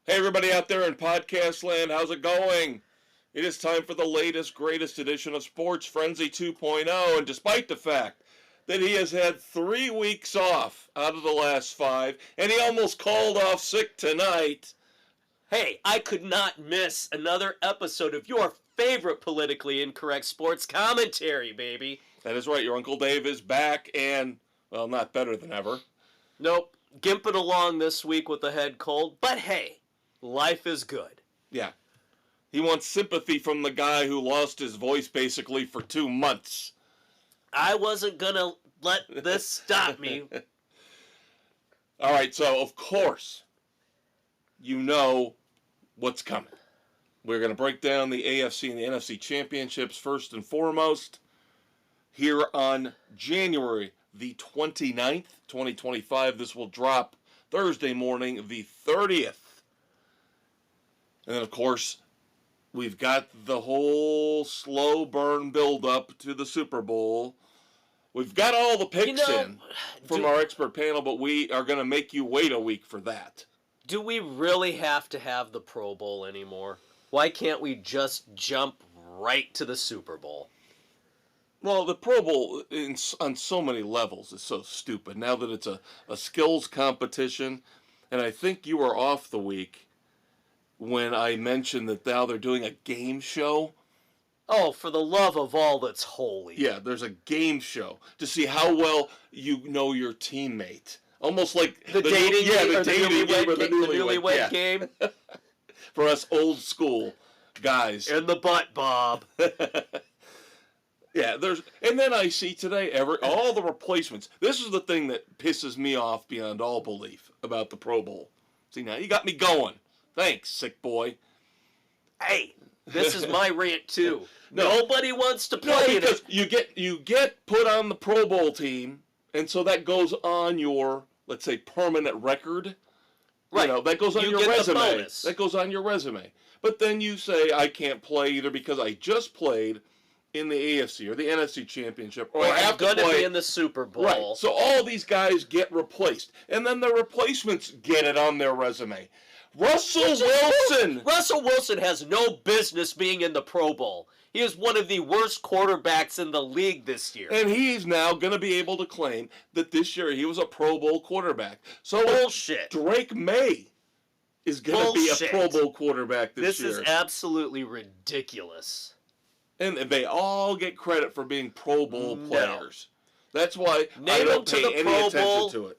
Hey, everybody out there in podcast land, how's it going? It is time for the latest, greatest edition of Sports Frenzy 2.0, and despite the fact that he has had 3 weeks off out of the last 5, and he almost called off sick tonight. Hey, I could not miss another episode of your favorite politically incorrect sports commentary, baby. That is right, your Uncle Dave is back, and, well, not better than ever. Nope, gimping along this week with a head cold, but hey, life is good. Yeah. He wants sympathy from the guy who lost his voice basically for 2 months. I wasn't gonna let this stop me. All right, so of course, you know what's coming. We're going to break down the AFC and the NFC championships first and foremost here on January the 29th, 2025. This will drop Thursday morning, the 30th. And then, of course, we've got the whole slow burn build-up to the Super Bowl. We've got all the picks in from our expert panel, but we are going to make you wait a week for that. Do we really have to have the Pro Bowl anymore? Why can't we just jump right to the Super Bowl? Well, the Pro Bowl on so many levels is so stupid now that it's a skills competition. And I think you were off the week when I mentioned that now they're doing a game show. Oh, for the love of all that's holy. Yeah, there's a game show to see how well you know your teammate. Almost like the dating game, or the newlywed game. For us old school guys. In the butt, Bob. Yeah, and then I see today all the replacements. This is the thing that pisses me off beyond all belief about the Pro Bowl. See, now you got me going. Thanks, sick boy. Hey, this is my rant too. Nobody wants to play because you get put on the Pro Bowl team, and so that goes on your, let's say, permanent record. Right. You know, that goes on your resume. That goes on your resume. But then you say, I can't play either because I just played in the AFC or the NFC Championship, or I have to play be in the Super Bowl. Right. So all these guys get replaced, and then the replacements get it on their resume. Russell Wilson has no business being in the Pro Bowl. He is one of the worst quarterbacks in the league this year. And he's now going to be able to claim that this year he was a Pro Bowl quarterback. So bullshit. Drake May is going to be a Pro Bowl quarterback this year. This is absolutely ridiculous. And they all get credit for being Pro Bowl players. That's why I don't pay any attention to it.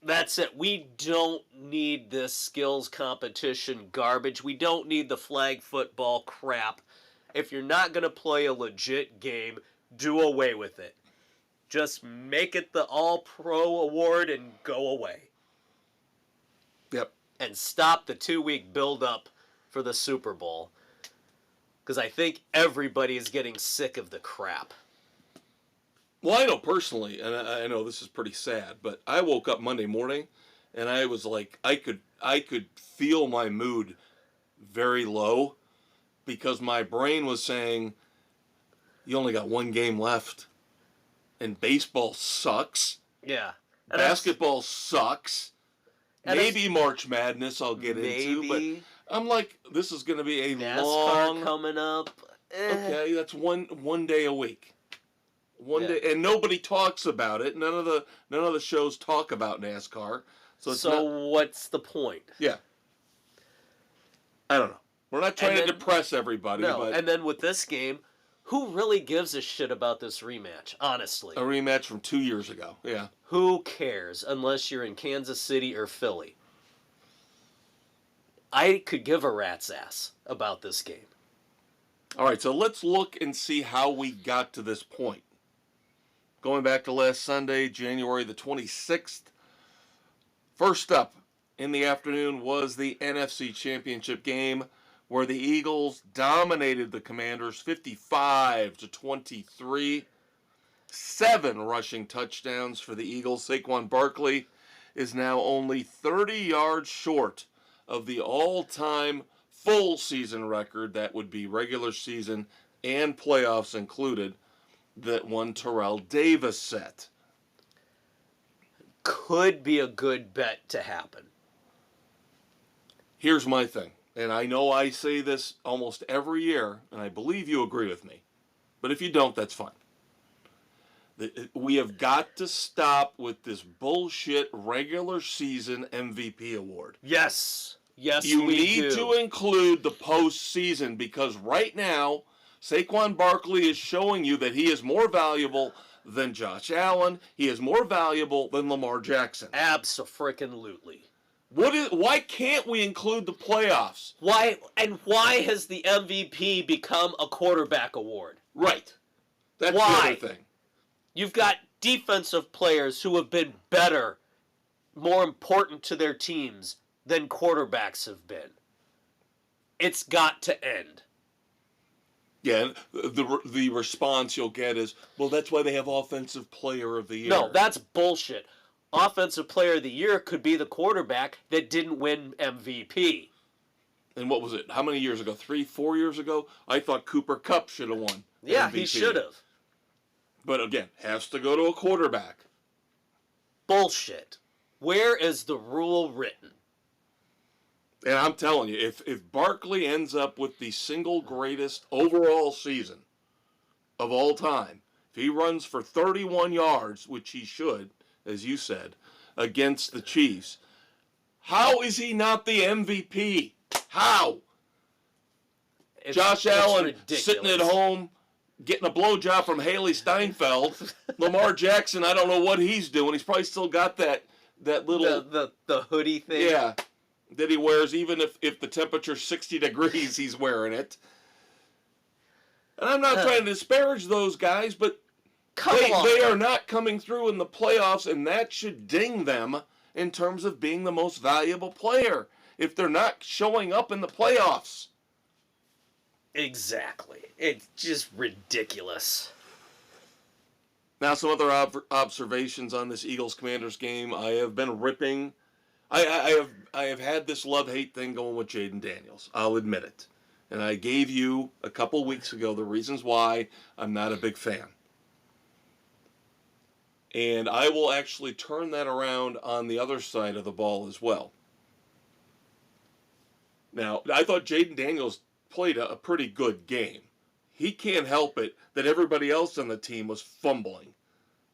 That's it. We don't need this skills competition garbage. We don't need the flag football crap. If you're not going to play a legit game, do away with it. Just make it the All-Pro award and go away. Yep. And stop the 2-week build-up for the Super Bowl. Because I think everybody is getting sick of the crap. Well, I know personally, and I know this is pretty sad, but I woke up Monday morning, and I was like, I could feel my mood very low, because my brain was saying, you only got one game left, and baseball sucks. Yeah. And basketball sucks. Maybe March Madness I'll get into, but I'm like, this is going to be a NASCAR coming up. Okay, that's one day a week. One day, and nobody talks about it. None of the shows talk about NASCAR. So what's the point? Yeah. I don't know. We're not trying to depress everybody. No, but and then with this game, who really gives a shit about this rematch, honestly? A rematch from 2 years ago, yeah. Who cares, unless you're in Kansas City or Philly? I could give a rat's ass about this game. All right, so let's look and see how we got to this point. Going back to last Sunday, January the 26th. First up in the afternoon was the NFC Championship game, where the Eagles dominated the Commanders 55-23. 7 rushing touchdowns for the Eagles. Saquon Barkley is now only 30 yards short of the all-time full season record, that would be regular season and playoffs included, that one Terrell Davis set. Could be a good bet to happen. Here's my thing, and I know I say this almost every year, and I believe you agree with me. But if you don't, that's fine. We have got to stop with this bullshit regular season MVP award. Yes. Yes, You we need do. to include the postseason because right now, Saquon Barkley is showing you that he is more valuable than Josh Allen. He is more valuable than Lamar Jackson. Abso-freaking-lutely. Why can't we include the playoffs? Why has the MVP become a quarterback award? Right. That's Why? the other thing. You've got defensive players who have been better, more important to their teams than quarterbacks have been. It's got to end. Yeah, the response you'll get is, well, that's why they have Offensive Player of the Year. No, that's bullshit. Offensive Player of the Year could be the quarterback that didn't win MVP. And what was it? How many years ago? 3, 4 years ago? I thought Cooper Kupp should have won. Yeah, MVP. he should have. But again, has to go to a quarterback. Bullshit. Where is the rule written? And I'm telling you, if Barkley ends up with the single greatest overall season of all time, if he runs for 31 yards, which he should, as you said, against the Chiefs, how is he not the MVP? How? Josh Allen ridiculous. Sitting at home getting a blowjob from Haley Steinfeld. Lamar Jackson, I don't know what he's doing. He's probably still got that little the hoodie thing. Yeah, that he wears even if the temperature's 60 degrees, he's wearing it. And I'm not trying to disparage those guys, but they are not coming through in the playoffs, and that should ding them in terms of being the most valuable player if they're not showing up in the playoffs. Exactly. It's just ridiculous. Now, some other observations on this Eagles-Commanders game. I have been ripping. I have had this love-hate thing going with Jaden Daniels. I'll admit it. And I gave you a couple weeks ago the reasons why I'm not a big fan. And I will actually turn that around on the other side of the ball as well. Now, I thought Jaden Daniels played a pretty good game. He can't help it that everybody else on the team was fumbling.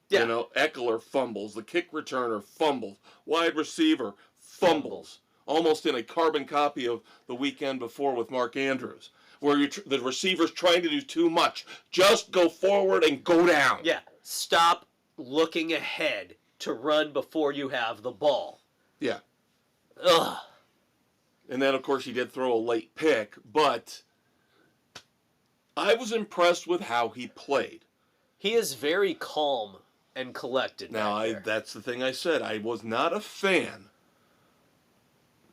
Yeah. You know, Eckler fumbles, the kick returner fumbles, wide receiver fumbles. Almost in a carbon copy of the weekend before with Mark Andrews, where the receiver's trying to do too much. Just go forward and go down. Yeah, stop looking ahead to run before you have the ball. Yeah. Ugh. And then, of course, he did throw a late pick, but I was impressed with how he played. He is very calm and collected. Now, that's the thing I said. I was not a fan.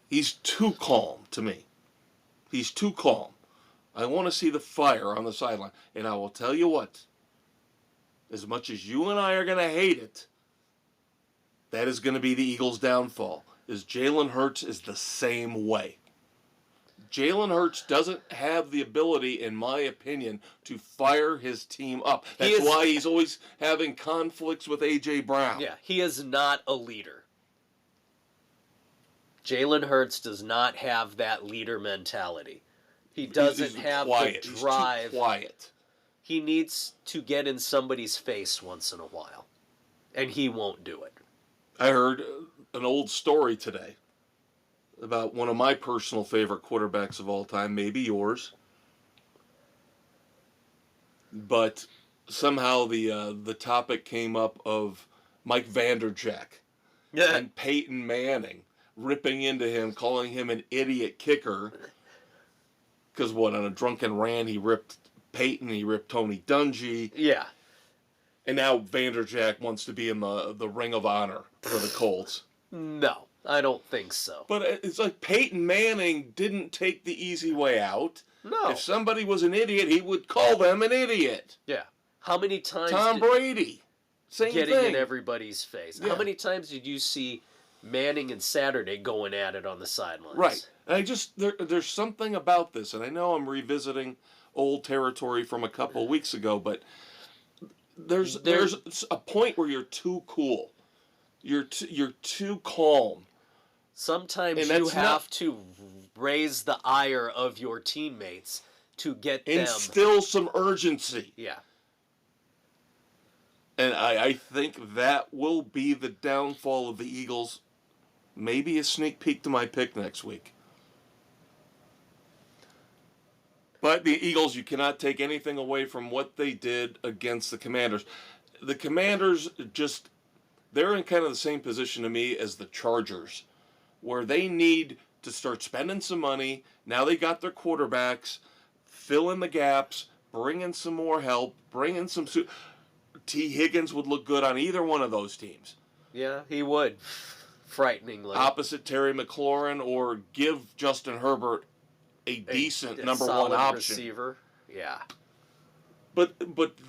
He's too calm to me. He's too calm. I want to see the fire on the sideline. And I will tell you what, as much as you and I are going to hate it, that is going to be the Eagles' downfall, is Jalen Hurts is the same way. Jalen Hurts doesn't have the ability, in my opinion, to fire his team up. That's why he's always having conflicts with A.J. Brown. Yeah, he is not a leader. Jalen Hurts does not have that leader mentality. He doesn't have the drive. He's too quiet. He needs to get in somebody's face once in a while, and he won't do it. I heard an old story today about one of my personal favorite quarterbacks of all time, maybe yours. But somehow the topic came up of Mike Vanderjagt and Peyton Manning ripping into him, calling him an idiot kicker. Because on a drunken rant, he ripped Peyton, he ripped Tony Dungy. Yeah. And now Vanderjagt wants to be in the Ring of Honor for the Colts. No, I don't think so. But it's like Peyton Manning didn't take the easy way out. No. If somebody was an idiot, he would call them an idiot. Yeah. How many times Tom Brady, same getting thing. in everybody's face. Yeah. How many times did you see Manning and Saturday going at it on the sidelines? Right. And there's something about this, and I know I'm revisiting old territory from a couple of weeks ago, but there's a point where you're too cool. You're too calm. Sometimes And you that's have to raise the ire of your teammates to get them. Instill some urgency. Yeah. And I think that will be the downfall of the Eagles. Maybe a sneak peek to my pick next week. But the Eagles, you cannot take anything away from what they did against the Commanders. The Commanders they're in kind of the same position to me as the Chargers, where they need to start spending some money. Now they got their quarterbacks, fill in the gaps, bring in some more help, bring in some... T. Higgins would look good on either one of those teams. Yeah, he would. Frighteningly. Opposite Terry McLaurin, or give Justin Herbert a decent number one option. Receiver. Yeah. But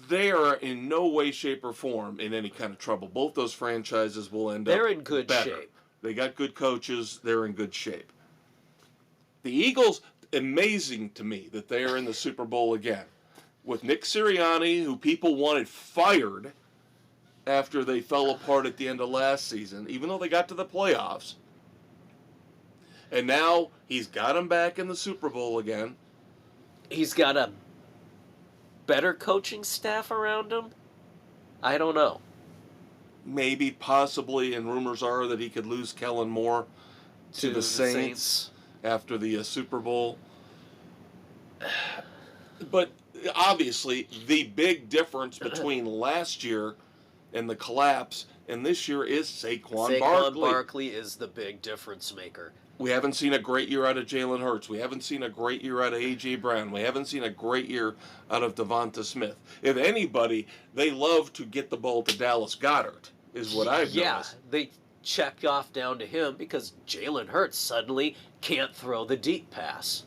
they are in no way, shape, or form in any kind of trouble. Both those franchises will end up They're in good better. shape. They got good coaches. They're in good shape. The Eagles, amazing to me that they are in the Super Bowl again. With Nick Sirianni, who people wanted fired after they fell apart at the end of last season, even though they got to the playoffs. And now he's got him back in the Super Bowl again. He's got a better coaching staff around him? I don't know. Maybe, possibly, and rumors are that he could lose Kellen Moore to the Saints after the Super Bowl. But obviously, the big difference between last year and the collapse and this year is Saquon Barkley. Saquon Barkley is the big difference maker. We haven't seen a great year out of Jalen Hurts. We haven't seen a great year out of A.J. Brown. We haven't seen a great year out of Devonta Smith. If anybody, they love to get the ball to Dallas Goedert, is what I've noticed. Yeah, they check off down to him because Jalen Hurts suddenly can't throw the deep pass.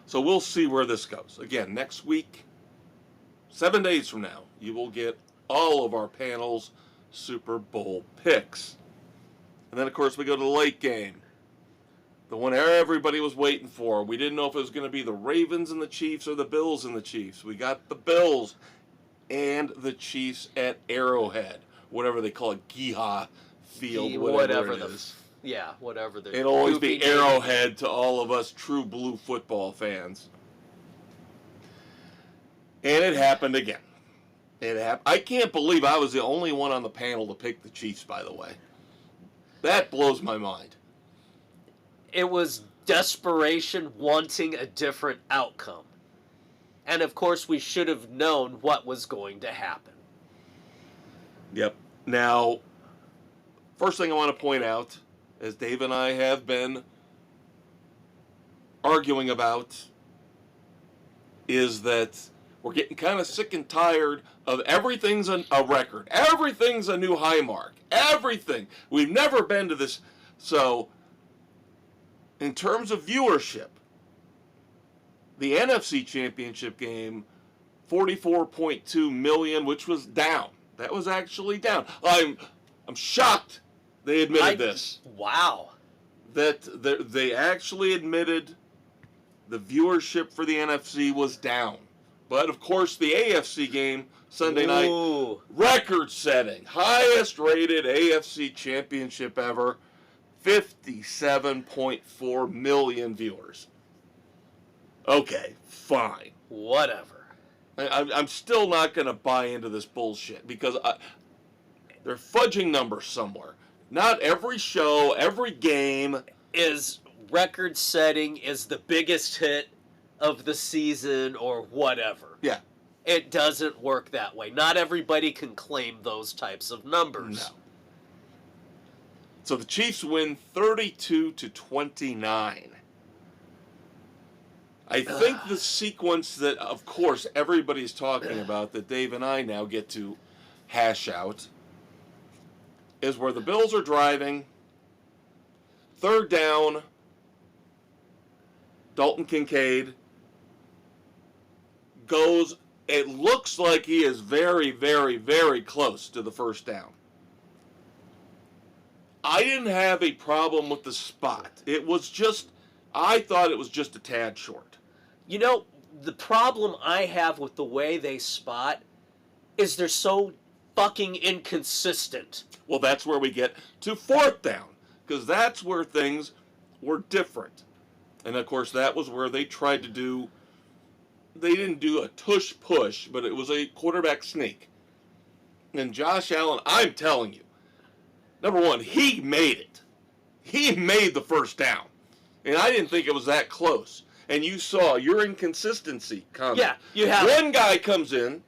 So we'll see where this goes. Again, next week, 7 days from now, you will get all of our panel's Super Bowl picks. And then, of course, we go to the late game. The one everybody was waiting for. We didn't know if it was going to be the Ravens and the Chiefs or the Bills and the Chiefs. We got the Bills and the Chiefs at Arrowhead. Whatever they call it, Geha Field, whatever it is. Yeah, whatever. It'll always be Arrowhead to all of us true blue football fans. And it happened again. I can't believe I was the only one on the panel to pick the Chiefs, by the way. That blows my mind. It was desperation wanting a different outcome. And of course, we should have known what was going to happen. Yep. Now, first thing I want to point out, as Dave and I have been arguing about, is that we're getting kind of sick and tired of everything's a record. Everything's a new high mark. Everything. We've never been to this. So, in terms of viewership, the NFC Championship game, 44.2 million, which was down. That was actually down. I'm shocked they admitted this. Wow. That they actually admitted the viewership for the NFC was down. But, of course, the AFC game, Sunday night, record-setting, highest-rated AFC championship ever, 57.4 million viewers. Okay, fine. Whatever. I'm still not going to buy into this bullshit because they're fudging numbers somewhere. Not every show, every game is record-setting, is the biggest hit of the season or whatever. Yeah. It doesn't work that way. Not everybody can claim those types of numbers. No. So the Chiefs win 32-29. I think the sequence that, of course, everybody's talking about, that Dave and I now get to hash out, is where the Bills are driving, third down, Dalton Kincaid goes, it looks like he is very, very, very close to the first down. I didn't have a problem with the spot. It was just, I thought it was just a tad short. You know, the problem I have with the way they spot is they're so fucking inconsistent. Well, that's where we get to fourth down. because that's where things were different. And of course, that was where they tried to do, they didn't do a tush push, but it was a quarterback sneak. And Josh Allen, I'm telling you, number one, he made it. He made the first down. And I didn't think it was that close. And you saw your inconsistency coming. Yeah, you have one guy comes in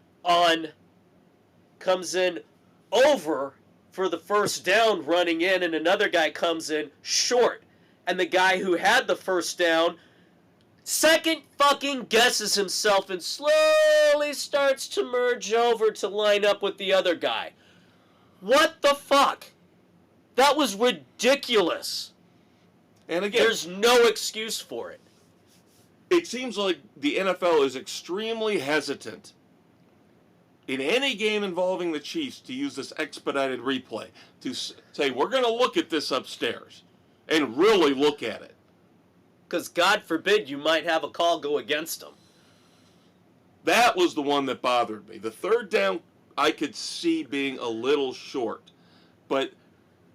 over for the first down running in, and another guy comes in short. And the guy who had the first down second fucking guesses himself and slowly starts to merge over to line up with the other guy. What the fuck? That was ridiculous. And again, there's no excuse for it. It seems like the NFL is extremely hesitant in any game involving the Chiefs to use this expedited replay to say, we're going to look at this upstairs and really look at it. Because God forbid you might have a call go against them. That was the one that bothered me. The third down I could see being a little short. But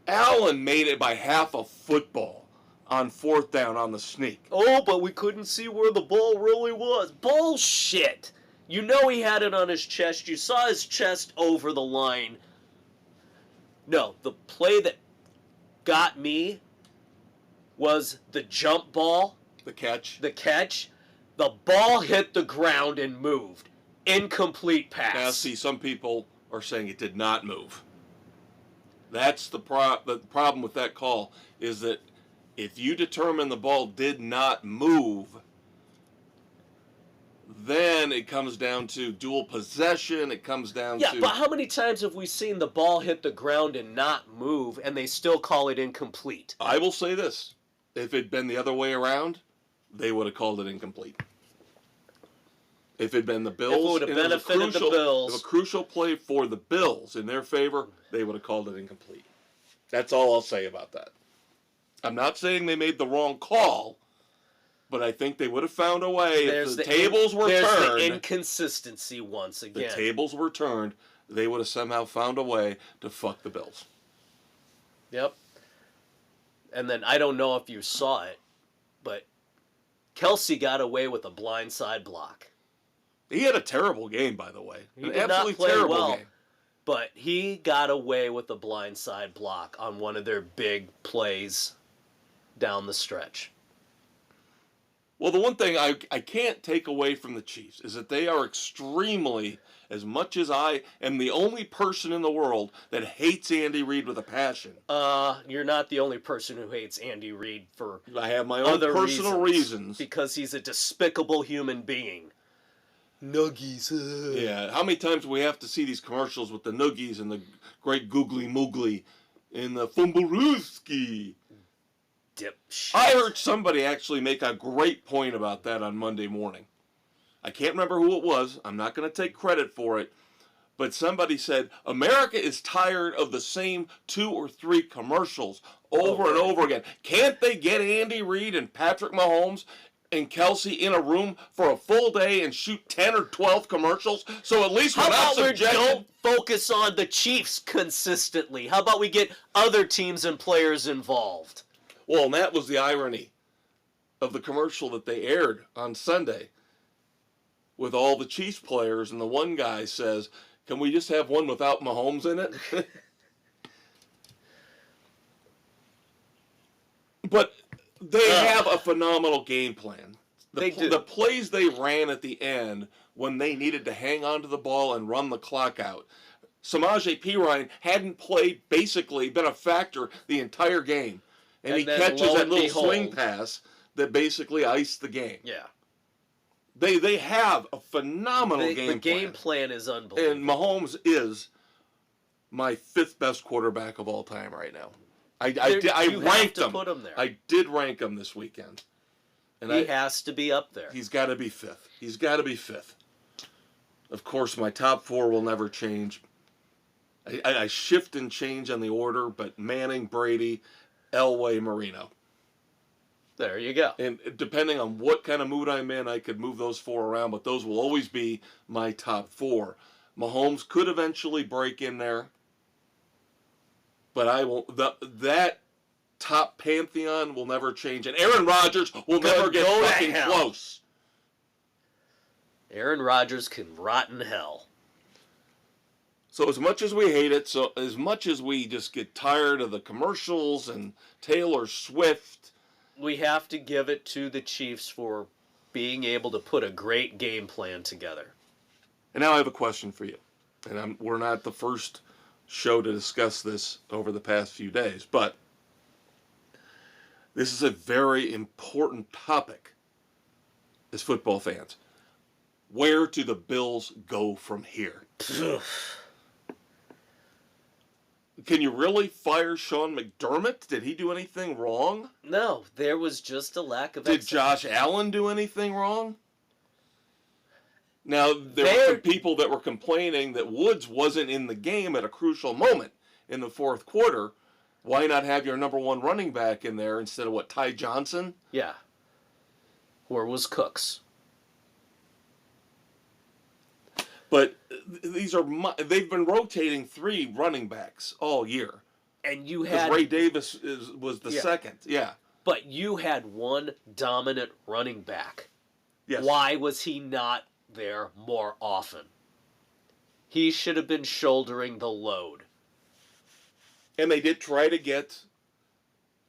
Allen made it by half a football on fourth down on the sneak. Oh, but we couldn't see where the ball really was. Bullshit! You know he had it on his chest. You saw his chest over the line. No, the play that got me was the jump ball. The catch. The catch. The ball hit the ground and moved. Incomplete pass. Now, see, some people are saying it did not move. That's the problem with that call, is that if you determine the ball did not move, then it comes down to dual possession. It comes down to... Yeah, but how many times have we seen the ball hit the ground and not move, and they still call it incomplete? I will say this. If it had been the other way around, they would have called it incomplete. If it had been the Bills... If it would have benefited the Bills... If a crucial play for the Bills in their favor, they would have called it incomplete. That's all I'll say about that. I'm not saying they made the wrong call, but I think they would have found a way. If the tables were turned... There's the inconsistency once again. The tables were turned, they would have somehow found a way to fuck the Bills. Yep. And then, I don't know if you saw it, but Kelsey got away with a blindside block. He had a terrible game, by the way. He did not play well, but he got away with a blindside block on one of their big plays down the stretch. Well, the one thing I can't take away from the Chiefs is that they are extremely, as much as I am the only person in the world that hates Andy Reid with a passion. You're not the only person who hates Andy Reid for I have my own personal reasons. Because he's a despicable human being. Nuggies. Yeah, how many times do we have to see these commercials with the Nuggies and the great Googly Moogly and the Fumbarooski? Dipshit. I heard somebody actually make a great point about that on Monday morning. I can't remember who it was. I'm not going to take credit for it. But somebody said, America is tired of the same 2 or 3 commercials over and over again. Can't they get Andy Reid and Patrick Mahomes and Kelsey in a room for a full day and shoot 10 or 12 commercials? So at least we're not subjected... How about we don't focus on the Chiefs consistently? How about we get other teams and players involved? Well, and that was the irony of the commercial that they aired on Sunday with all the Chiefs players, and the one guy says, can we just have one without Mahomes in it? But they have a phenomenal game plan. The plays they ran at the end when they needed to hang on to the ball and run the clock out. Samaje Perine hadn't been a factor the entire game. And he catches that little swing pass that basically iced the game. Yeah. They have a phenomenal game plan. The game plan is unbelievable. And Mahomes is my 5th best quarterback of all time right now. I ranked him. Put him there. I did rank him this weekend. And he has to be up there. He's got to be 5th. He's got to be 5th. Of course, my top 4 will never change. I shift and change on the order, but Manning, Brady, Elway, Marino. There you go. And depending on what kind of mood I'm in, I could move those 4 around, but those will always be my top 4. Mahomes could eventually break in there, but I won't. That top pantheon will never change, and Aaron Rodgers will never get go to fucking hell. close. Aaron Rodgers can rot in hell. So as much as we hate it, so as much as we just get tired of the commercials and Taylor Swift, we have to give it to the Chiefs for being able to put a great game plan together. And now I have a question for you. And we're not the first show to discuss this over the past few days, but this is a very important topic as football fans. Where do the Bills go from here? Can you really fire Sean McDermott? Did he do anything wrong? No, there was just a lack of Did Josh Allen do anything wrong? Now, there were some people that were complaining that Woods wasn't in the game at a crucial moment in the fourth quarter. Why not have your number one running back in there instead of, Ty Johnson? Yeah. Or was Cooks. But they've been rotating 3 running backs all year. And you had Ray Davis was the second. Yeah. But you had one dominant running back. Yes. Why was he not there more often? He should have been shouldering the load. And they did try to get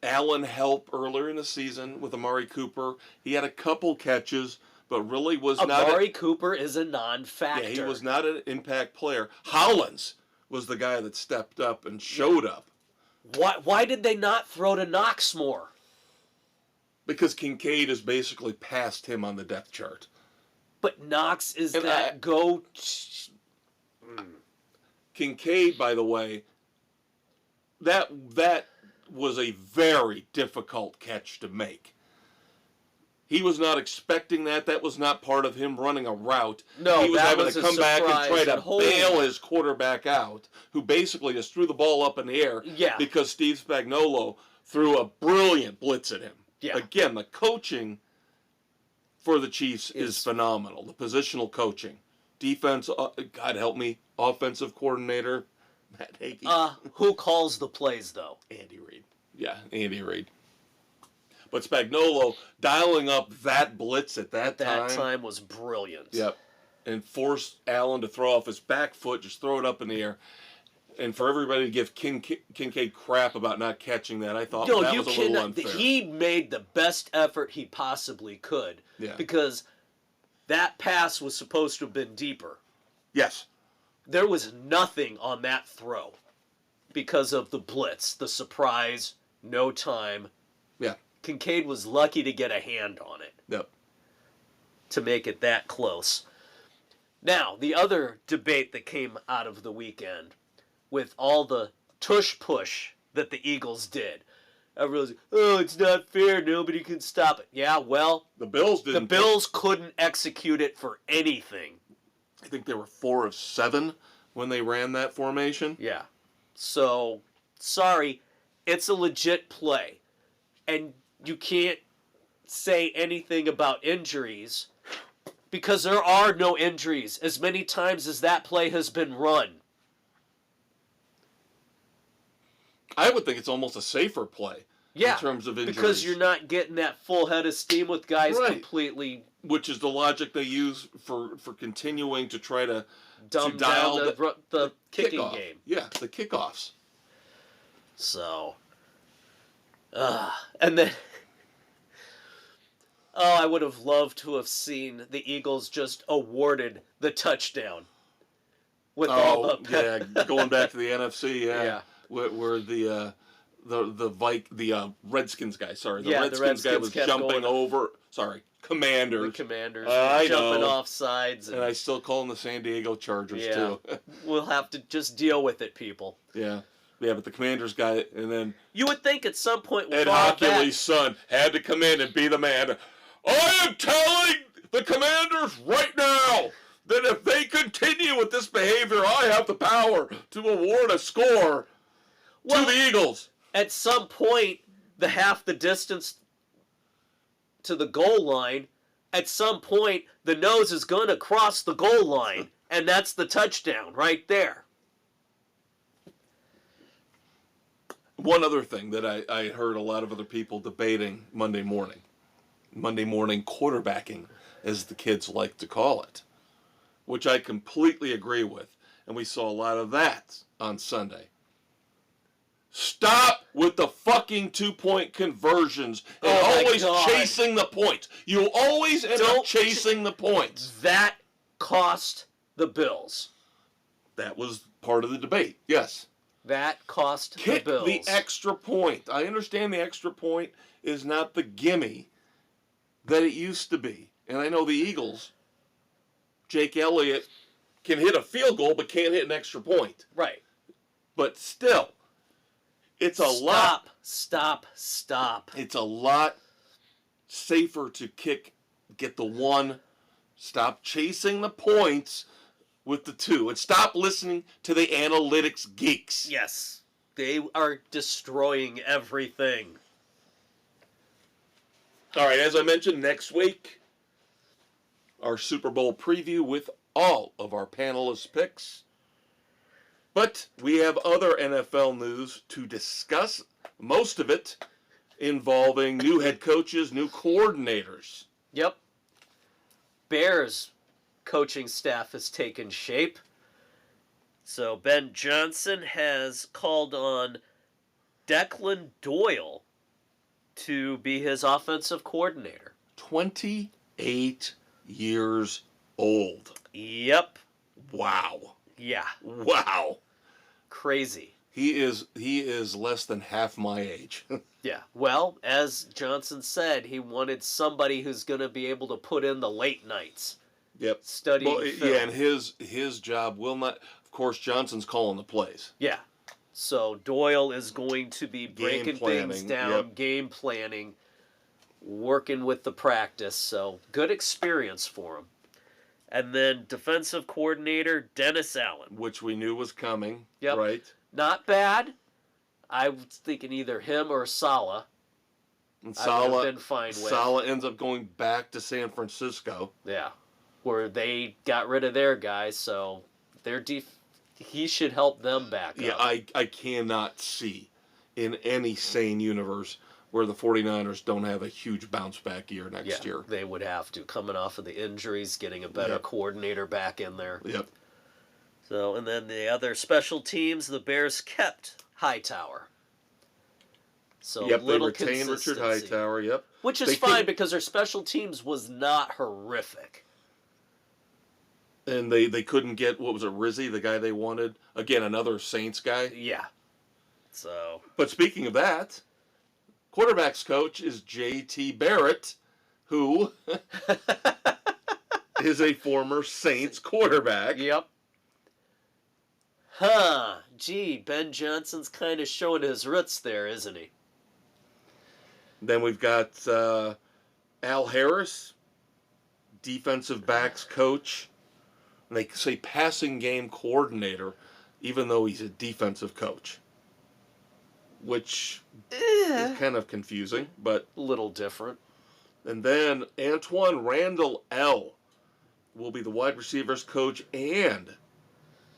Allen help earlier in the season with Amari Cooper. He had a couple catches, but really was not. Amari Cooper is a non-factor. Yeah, he was not an impact player. Hollins was the guy that stepped up and showed up. Why did they not throw to Knox more? Because Kincaid is basically past him on the depth chart. But Knox is Kincaid, by the way, that was a very difficult catch to make. He was not expecting that. That was not part of him running a route. No, he was that having was to a come back and try surprise to bail his quarterback out, who basically just threw the ball up in the air because Steve Spagnuolo threw a brilliant blitz at him. Yeah. Again, the coaching for the Chiefs is phenomenal. The positional coaching. Defense, God help me, offensive coordinator, Matt Hagee. Who calls the plays, though? Andy Reid. Yeah, Andy Reid. But Spagnuolo dialing up that blitz at that time was brilliant. Yep. And forced Allen to throw off his back foot, just throw it up in the air. And for everybody to give Kincaid crap about not catching that, I thought that was a little unfair. He made the best effort he possibly could. Yeah. Because that pass was supposed to have been deeper. Yes. There was nothing on that throw because of the blitz, the surprise, no time. Yeah. Kincaid was lucky to get a hand on it. Yep. To make it that close. Now, the other debate that came out of the weekend with all the tush-push that the Eagles did. Everyone's like, oh, it's not fair. Nobody can stop it. Yeah, well, the Bills didn't. The Bills couldn't execute it for anything. I think they were 4 of 7 when they ran that formation. Yeah. So, sorry, it's a legit play. And you can't say anything about injuries because there are no injuries as many times as that play has been run. I would think it's almost a safer play in terms of injuries. Because you're not getting that full head of steam with guys completely... Which is the logic they use for continuing to try to dumb down the kicking kickoff. Game. Yeah, the kickoffs. So... and then... Oh, I would have loved to have seen the Eagles just awarded the touchdown. With all the going back to the NFC, where the Redskins guy, the Redskins guy was jumping over. Commanders. The Commanders jumping off sides. And I still call them the San Diego Chargers, too. We'll have to just deal with it, people. Yeah. Yeah, but the Commanders guy, and then... You would think at some point... Ed Hockley's son had to come in and be the man. I am telling the Commanders right now that if they continue with this behavior, I have the power to award a score to the Eagles. At some point, half the distance to the goal line, at some point, the nose is going to cross the goal line, and that's the touchdown right there. One other thing that I heard a lot of other people debating Monday morning quarterbacking, as the kids like to call it, which I completely agree with. And we saw a lot of that on Sunday. Stop with the fucking 2-point conversions and always chasing the point. You always end up chasing the points. That cost the Bills. That was part of the debate, yes. That cost the Bills. Kick the extra point. I understand the extra point is not the gimme that it used to be. And I know the Eagles, Jake Elliott, can hit a field goal but can't hit an extra point. Right. But still, it's a lot. Stop. It's a lot safer to get the one. Stop chasing the points with the 2. And stop listening to the analytics geeks. Yes. They are destroying everything. All right, as I mentioned, next week, our Super Bowl preview with all of our panelists' picks. But we have other NFL news to discuss, most of it involving new head coaches, new coordinators. Yep. Bears coaching staff has taken shape. So Ben Johnson has called on Declan Doyle to be his offensive coordinator. 28 years old. Yep. Wow. Yeah. Wow. Crazy. He is less than half my age. Yeah. Well, as Johnson said, he wanted somebody who's going to be able to put in the late nights. Yep. Studying film. Yeah, and his job will not. Of course, Johnson's calling the plays. Yeah. So Doyle is going to be breaking things down, game planning, working with the practice. So good experience for him. And then defensive coordinator Dennis Allen, which we knew was coming. Yep. Right. Not bad. I was thinking either him or Saleh. And I would have been fine with. Saleh ends up going back to San Francisco. Yeah. Where they got rid of their guys, so he should help them back up. Yeah, I cannot see in any sane universe where the 49ers don't have a huge bounce back year next year. They would have to, coming off of the injuries, getting a better coordinator back in there. Yep. So, and then the other special teams, the Bears kept Hightower. So they retained Richard Hightower, yep. Which is fine because their special teams was not horrific. And they couldn't get, what was it, Rizzi, the guy they wanted? Again, another Saints guy. Yeah. So. But speaking of that, quarterback's coach is J.T. Barrett, who is a former Saints quarterback. Yep. Gee, Ben Johnson's kind of showing his roots there, isn't he? Then we've got Al Harris, defensive backs coach. And they say passing game coordinator, even though he's a defensive coach. Which is kind of confusing, but a little different. And then Antoine Randall L. will be the wide receivers coach and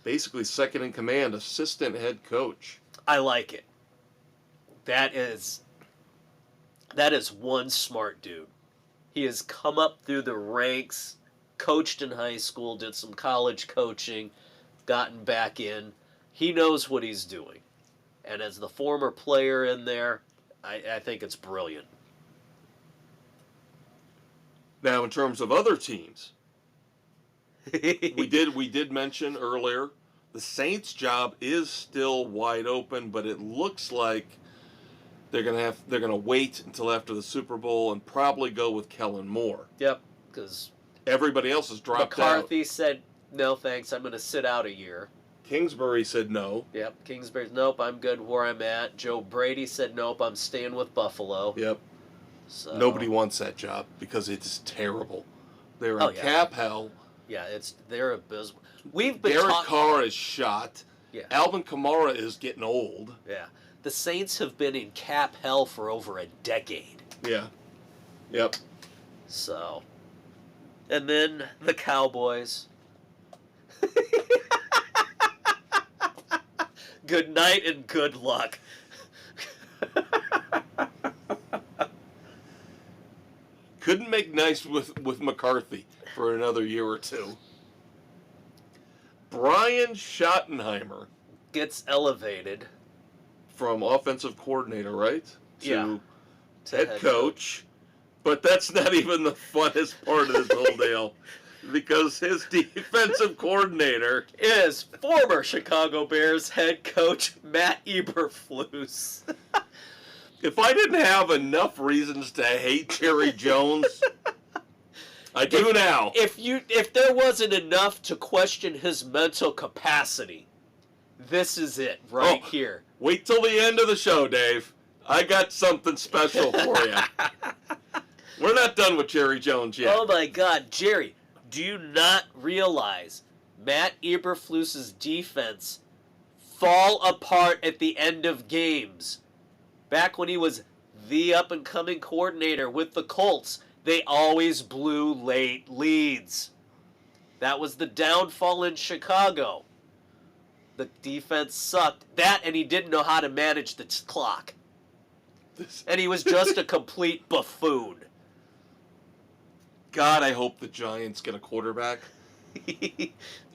basically second in command, assistant head coach. I like it. That is one smart dude. He has come up through the ranks, coached in high school, did some college coaching, gotten back in. He knows what he's doing. And as the former player in there, I think it's brilliant. Now, in terms of other teams, we did mention earlier the Saints' job is still wide open, but it looks like they're gonna wait until after the Super Bowl and probably go with Kellen Moore. Yep, because everybody else has dropped out. McCarthy said, "No thanks, I'm gonna sit out a year." Kingsbury said no. Yep, Kingsbury's nope, I'm good where I'm at. Joe Brady said nope, I'm staying with Buffalo. Yep. So nobody wants that job because it's terrible. They're in cap hell. Yeah, they're abysmal. We've been Derek Carr is shot. Yeah. Alvin Kamara is getting old. Yeah. The Saints have been in cap hell for over a decade. Yeah. Yep. So. And then the Cowboys. Good night and good luck. couldn't make nice with McCarthy for another year or two. Brian Schottenheimer Gets elevated. From offensive coordinator, right? Yeah. To head coach. But that's not even the funnest part of this whole deal. Because his defensive coordinator is former Chicago Bears head coach Matt Eberflus. If I didn't have enough reasons to hate Jerry Jones, I do now. If there wasn't enough to question his mental capacity, this is it right here. Wait till the end of the show, Dave. I got something special for you. We're not done with Jerry Jones yet. Oh my God, Jerry, do you not realize Matt Eberflus's defense fall apart at the end of games? Back when he was the up-and-coming coordinator with the Colts, they always blew late leads. That was the downfall in Chicago. The defense sucked. That, and he didn't know how to manage the clock. And he was just a complete buffoon. God, I hope the Giants get a quarterback.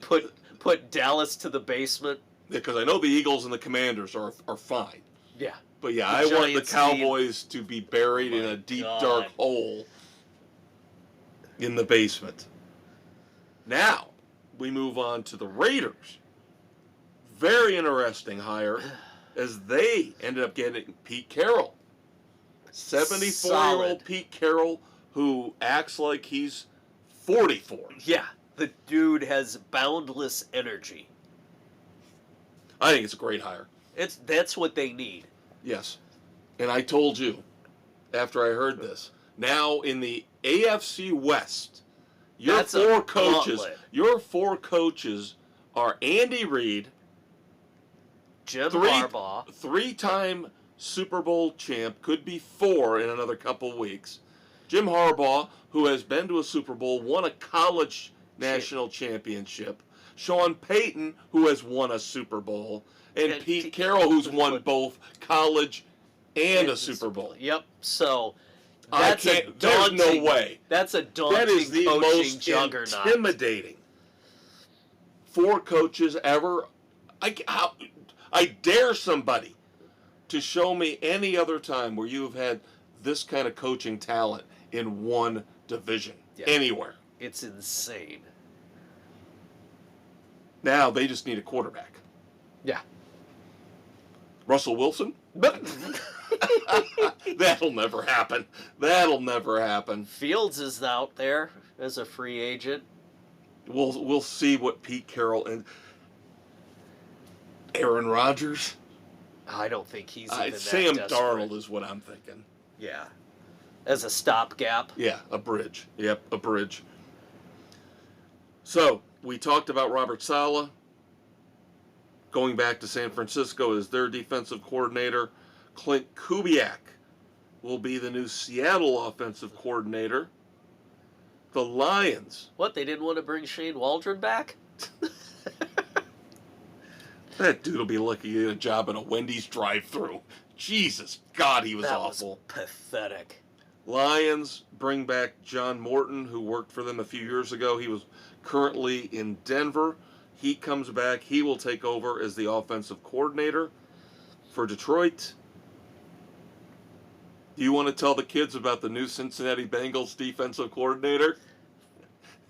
Put Dallas to the basement. Because I know the Eagles and the Commanders are fine. Yeah. But yeah, I want the Cowboys to be buried in a deep, dark hole in the basement. Now, we move on to the Raiders. Very interesting hire, as they ended up getting Pete Carroll. 74-year-old Pete Carroll, who acts like he's 44. Yeah, the dude has boundless energy. I think it's a great hire. That's what they need. Yes. And I told you, after I heard this, now in the AFC West, your four coaches are Andy Reid, Jim Harbaugh, three-time Super Bowl champ, could be 4 in another couple weeks. Jim Harbaugh, who has been to a Super Bowl, won a college national championship. Sean Payton, who has won a Super Bowl. And Pete Carroll, who's won both college and a Super Bowl. Yep. So that's there's no way. That's a daunting that is the coaching most juggernaut. Intimidating. 4 coaches ever. I dare somebody to show me any other time where you have had this kind of coaching talent in one division. Yeah. Anywhere. It's insane. Now they just need a quarterback. Yeah. Russell Wilson? That'll never happen. That'll never happen. Fields is out there as a free agent. We'll see what Pete Carroll and Aaron Rodgers. I don't think he's even that Sam desperate. Darnold is what I'm thinking. Yeah. As a stopgap. Yeah, a bridge. Yep, a bridge. So, we talked about Robert Saleh going back to San Francisco as their defensive coordinator. Clint Kubiak will be the new Seattle offensive coordinator. The Lions. What, they didn't want to bring Shane Waldron back? That dude will be lucky to get a job at a Wendy's drive-thru. Jesus God, he was awful. That was pathetic. Lions bring back John Morton, who worked for them a few years ago. He was currently in Denver. He comes back. He will take over as the offensive coordinator for Detroit. Do you want to tell the kids about the new Cincinnati Bengals defensive coordinator?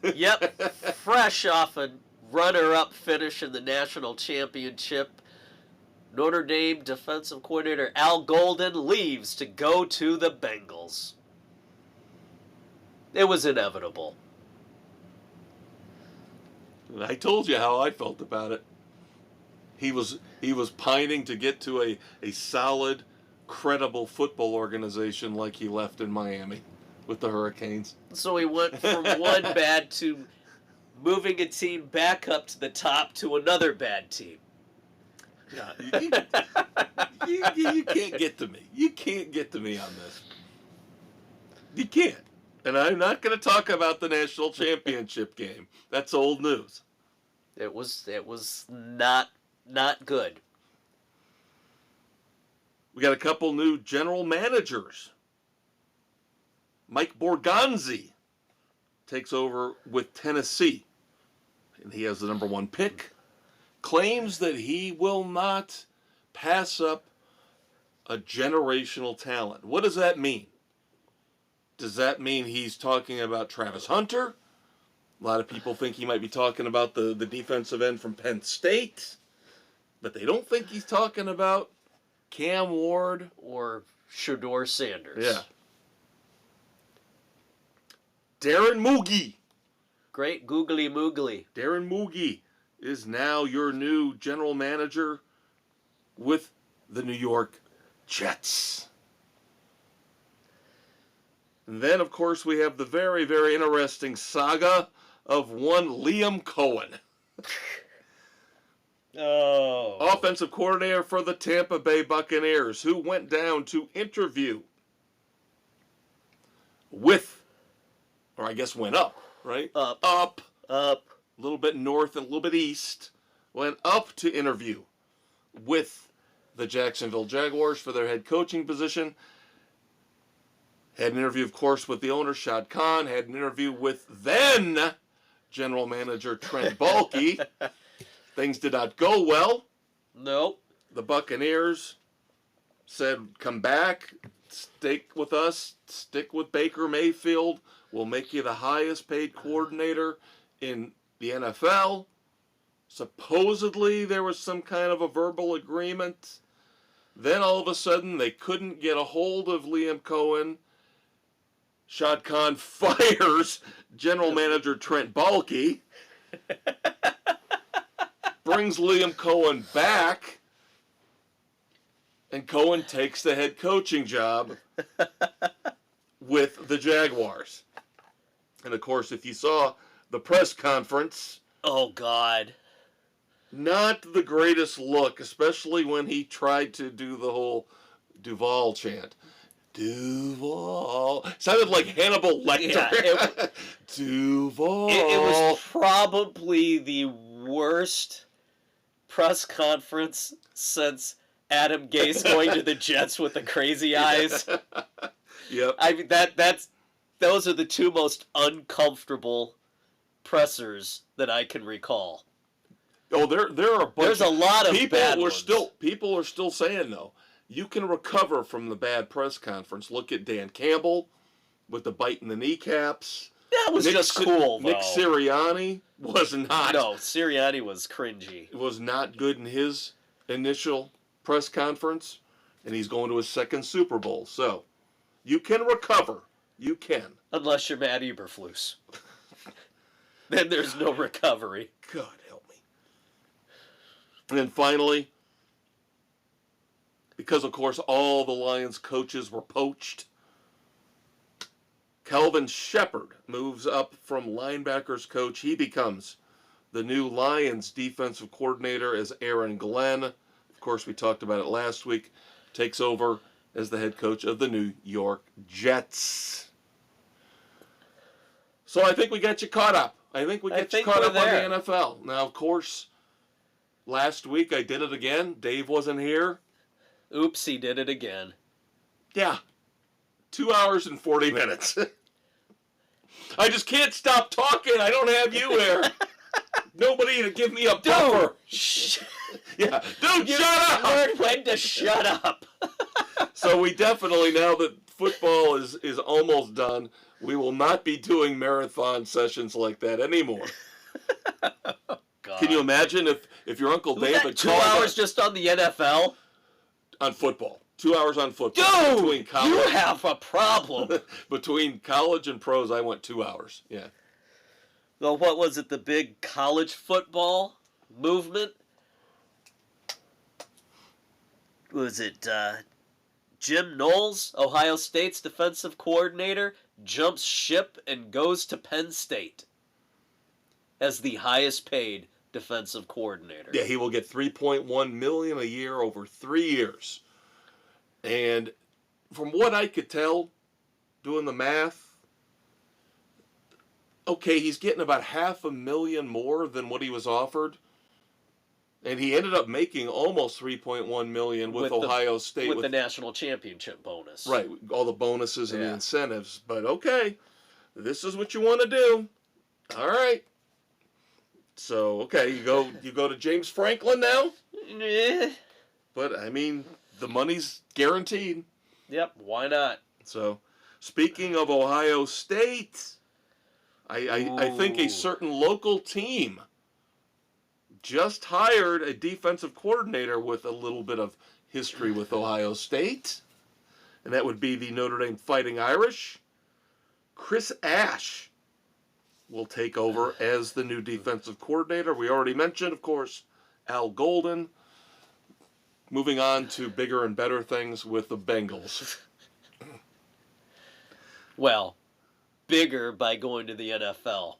Yep. Fresh off a runner-up finish in the national championship, Notre Dame defensive coordinator Al Golden leaves to go to the Bengals. It was inevitable. I told you how I felt about it. He was pining to get to a solid, credible football organization like he left in Miami with the Hurricanes. So he went from one bad to moving a team back up to the top to another bad team. Yeah, you can't get to me. You can't get to me on this. You can't. And I'm not going to talk about the national championship game. That's old news. It was not good. We got a couple new general managers. Mike Borgonzi takes over with Tennessee. And he has the number 1 pick. Claims that he will not pass up a generational talent. What does that mean? Does that mean he's talking about Travis Hunter? A lot of people think he might be talking about the defensive end from Penn State. But they don't think he's talking about Cam Ward. Or Shedeur Sanders. Yeah. Darren Moogie. Great googly moogly. Darren Moogie is now your new general manager with the New York Jets. And then, of course, we have the very, very interesting saga of one Liam Cohen. Oh. Offensive coordinator for the Tampa Bay Buccaneers, who went down to interview with, or I guess went up, right? Up. A little bit north and a little bit east. Went up to interview with the Jacksonville Jaguars for their head coaching position. Had an interview, of course, with the owner, Shad Khan. Had an interview with then general manager Trent Baalke. Things did not go well. Nope. The Buccaneers said, come back, stick with us, stick with Baker Mayfield. We'll make you the highest paid coordinator in the NFL. Supposedly there was some kind of a verbal agreement. Then all of a sudden they couldn't get a hold of Liam Cohen. Shad Khan fires general manager Trent Baalke. Brings Liam Cohen back. And Cohen takes the head coaching job with the Jaguars. And of course, if you saw the press conference, Oh, God. not the greatest look, especially when he tried to do the whole Duval chant. Duval. Sounded like Hannibal Lecter. Yeah, Duval. It was probably the worst press conference since Adam Gase going to the Jets with the crazy eyes. Yep. I mean, those are the two most uncomfortable pressers that I can recall. Oh, there are a bunch. There's a lot of bad ones. People are still saying though, you can recover from the bad press conference. Look at Dan Campbell with the bite in the kneecaps. That was just cool, though. Nick Sirianni was not. No, Sirianni was cringy. Was not good in his initial press conference, and he's going to his second Super Bowl. So, you can recover. You can. Unless you're Matt Eberflus. Then there's no recovery. God help me. And then finally, because of course all the Lions coaches were poached, Kelvin Shepard moves up from linebackers coach. He becomes the new Lions defensive coordinator as Aaron Glenn, of course we talked about it last week, takes over as the head coach of the New York Jets. So I think we got you caught up. I think we got you caught up on the NFL. Now, of course, last week I did it again. Dave wasn't here. Oops, he did it again. Yeah. 2 hours and 40 minutes. I just can't stop talking. I don't have you there. Nobody to give me a buffer. Yeah. Dude, shut up. Learn when to shut up. So we definitely, now that football is almost done, we will not be doing marathon sessions like that anymore. God. Can you imagine if your Uncle David 2 hours just on the NFL? On football. 2 hours on football. Dude, between college, you have a problem. Between college and pros, I went 2 hours. Yeah. Well, what was it, the big college football movement? Was it Jim Knowles, Ohio State's defensive coordinator, jumps ship and goes to Penn State as the highest paid defensive coordinator? Yeah, he will get $3.1 million a year over 3 years. And from what I could tell, doing the math, okay, he's getting about $500,000 more than what he was offered. And he ended up making almost $3.1 million with Ohio State. With the national championship bonus. Right, all the bonuses and the incentives. But okay, this is what you want to do. All right. So, okay, you go to James Franklin now? But, I mean, the money's guaranteed. Yep, why not? So, speaking of Ohio State, I think a certain local team just hired a defensive coordinator with a little bit of history with Ohio State, and that would be the Notre Dame Fighting Irish. Chris Ash will take over as the new defensive coordinator. We already mentioned, of course, Al Golden. Moving on to bigger and better things with the Bengals. Well, bigger by going to the NFL.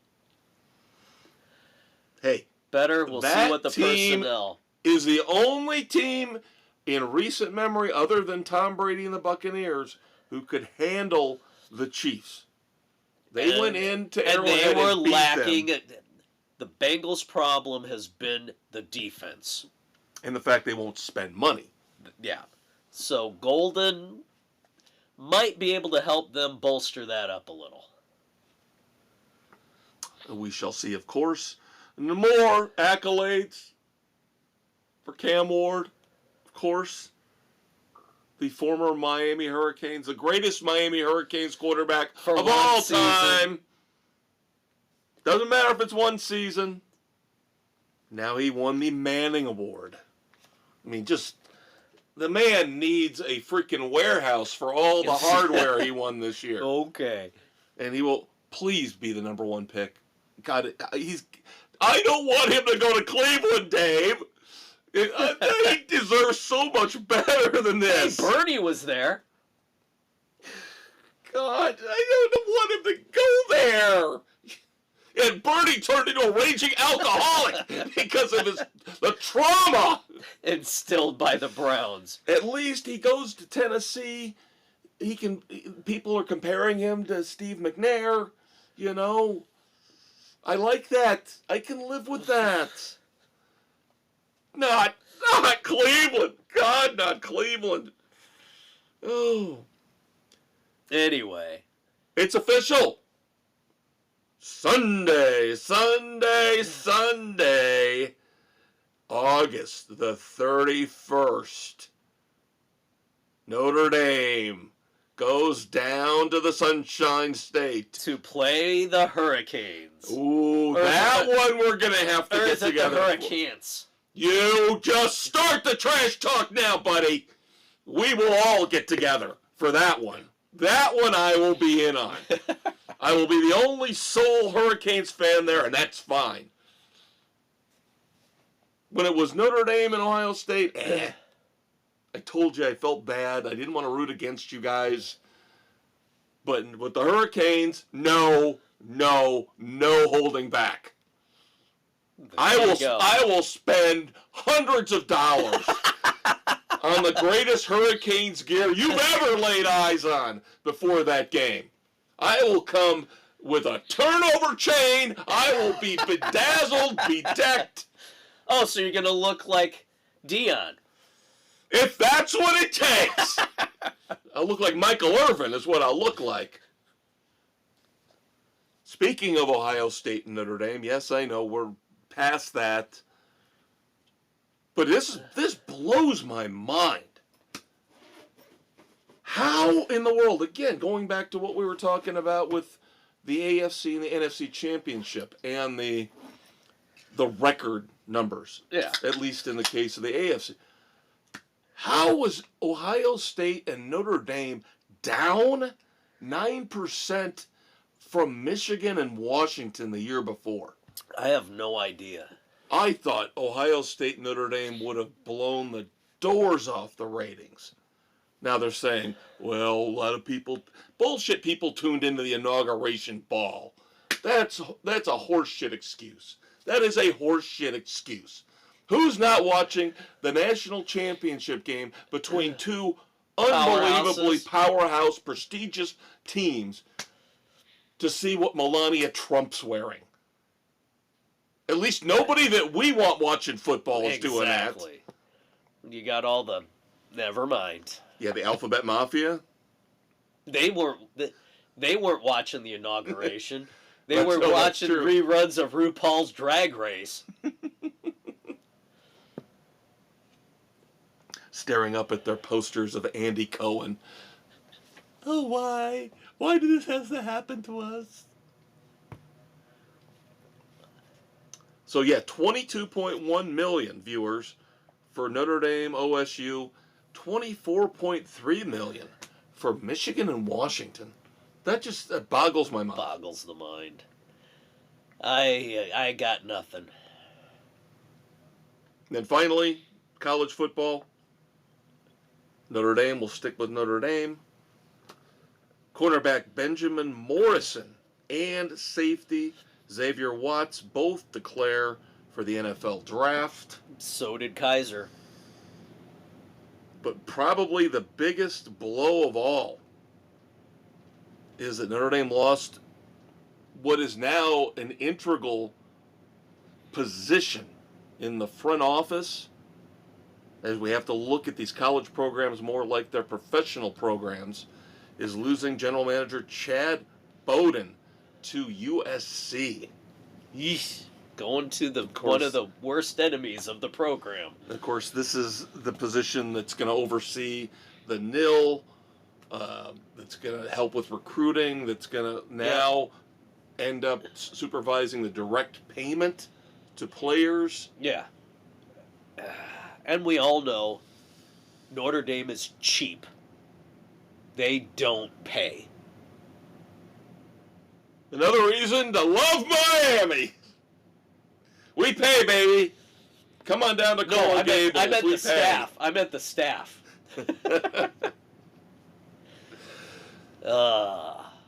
Hey. Better, we'll see what the personnel is the only team in recent memory, other than Tom Brady and the Buccaneers, who could handle the Chiefs. They went into Arrowhead and they were lacking. The Bengals' problem has been the defense. And the fact they won't spend money. Yeah. So Golden might be able to help them bolster that up a little. We shall see, of course. More accolades for Cam Ward, of course. The former Miami Hurricanes, the greatest Miami Hurricanes quarterback of all time. Doesn't matter if it's one season. Now he won the Manning Award. I mean, just, the man needs a freaking warehouse for all the hardware he won this year. Okay. And he will please be the number one pick. God, I don't want him to go to Cleveland, Dave. He deserves so much better than this. Hey, Bernie was there. God, I don't want him to go there. And Bernie turned into a raging alcoholic because of the trauma instilled by the Browns. At least he goes to Tennessee. People are comparing him to Steve McNair, you know. I like that. I can live with that. Not Cleveland. God, not Cleveland. Oh. Anyway. It's official. Sunday. August the 31st. Notre Dame goes down to the Sunshine State to play the Hurricanes. Ooh, that one we're going to have to get together. The Hurricanes. You just start the trash talk now, buddy. We will all get together for that one. That one I will be in on. I will be the only sole Hurricanes fan there, and that's fine. When it was Notre Dame and Ohio State, I told you I felt bad. I didn't want to root against you guys. But with the Hurricanes, no holding back. I will spend hundreds of dollars on the greatest Hurricanes gear you've ever laid eyes on before that game. I will come with a turnover chain. I will be bedazzled, bedecked. Oh, so you're going to look like Dion. If that's what it takes. I'll look like Michael Irvin is what I'll look like. Speaking of Ohio State and Notre Dame, yes, I know we're past that. But this blows my mind. How in the world, again, going back to what we were talking about with the AFC and the NFC Championship and the record numbers, at least in the case of the AFC. How was Ohio State and Notre Dame down 9% from Michigan and Washington the year before? I have no idea. I thought Ohio State and Notre Dame would have blown the doors off the ratings. Now they're saying, well, a lot of people tuned into the inauguration ball. That's a horseshit excuse. That is a horseshit excuse. Who's not watching the national championship game between two unbelievably powerhouse, prestigious teams to see what Melania Trump's wearing? At least nobody that we want watching football is doing that. Exactly. You got all the... Never mind. Yeah, the Alphabet Mafia. They weren't watching the inauguration. They That's- were no, that's watching true. reruns of RuPaul's Drag Race. Staring up at their posters of Andy Cohen. Oh, why? Why did this have to happen to us? So, yeah, 22.1 million viewers for Notre Dame, OSU. 24.3 million for Michigan and Washington. That boggles my mind. Boggles the mind. I got nothing. And then finally, college football. Notre Dame will stick with Notre Dame. Cornerback Benjamin Morrison and safety Xavier Watts both declare for the NFL draft. So did Kaiser. But probably the biggest blow of all is that Notre Dame lost what is now an integral position in the front office, as we have to look at these college programs more like their professional programs, is losing general manager Chad Bowden to USC. Yeesh. Going to one of the worst enemies of the program. Of course, this is the position that's going to oversee the NIL, that's going to help with recruiting, that's going to now end up supervising the direct payment to players. Yeah. And we all know Notre Dame is cheap. They don't pay. Another reason to love Miami. We pay, baby. Come on down to Coral Gables. I meant we the staff. I meant the staff.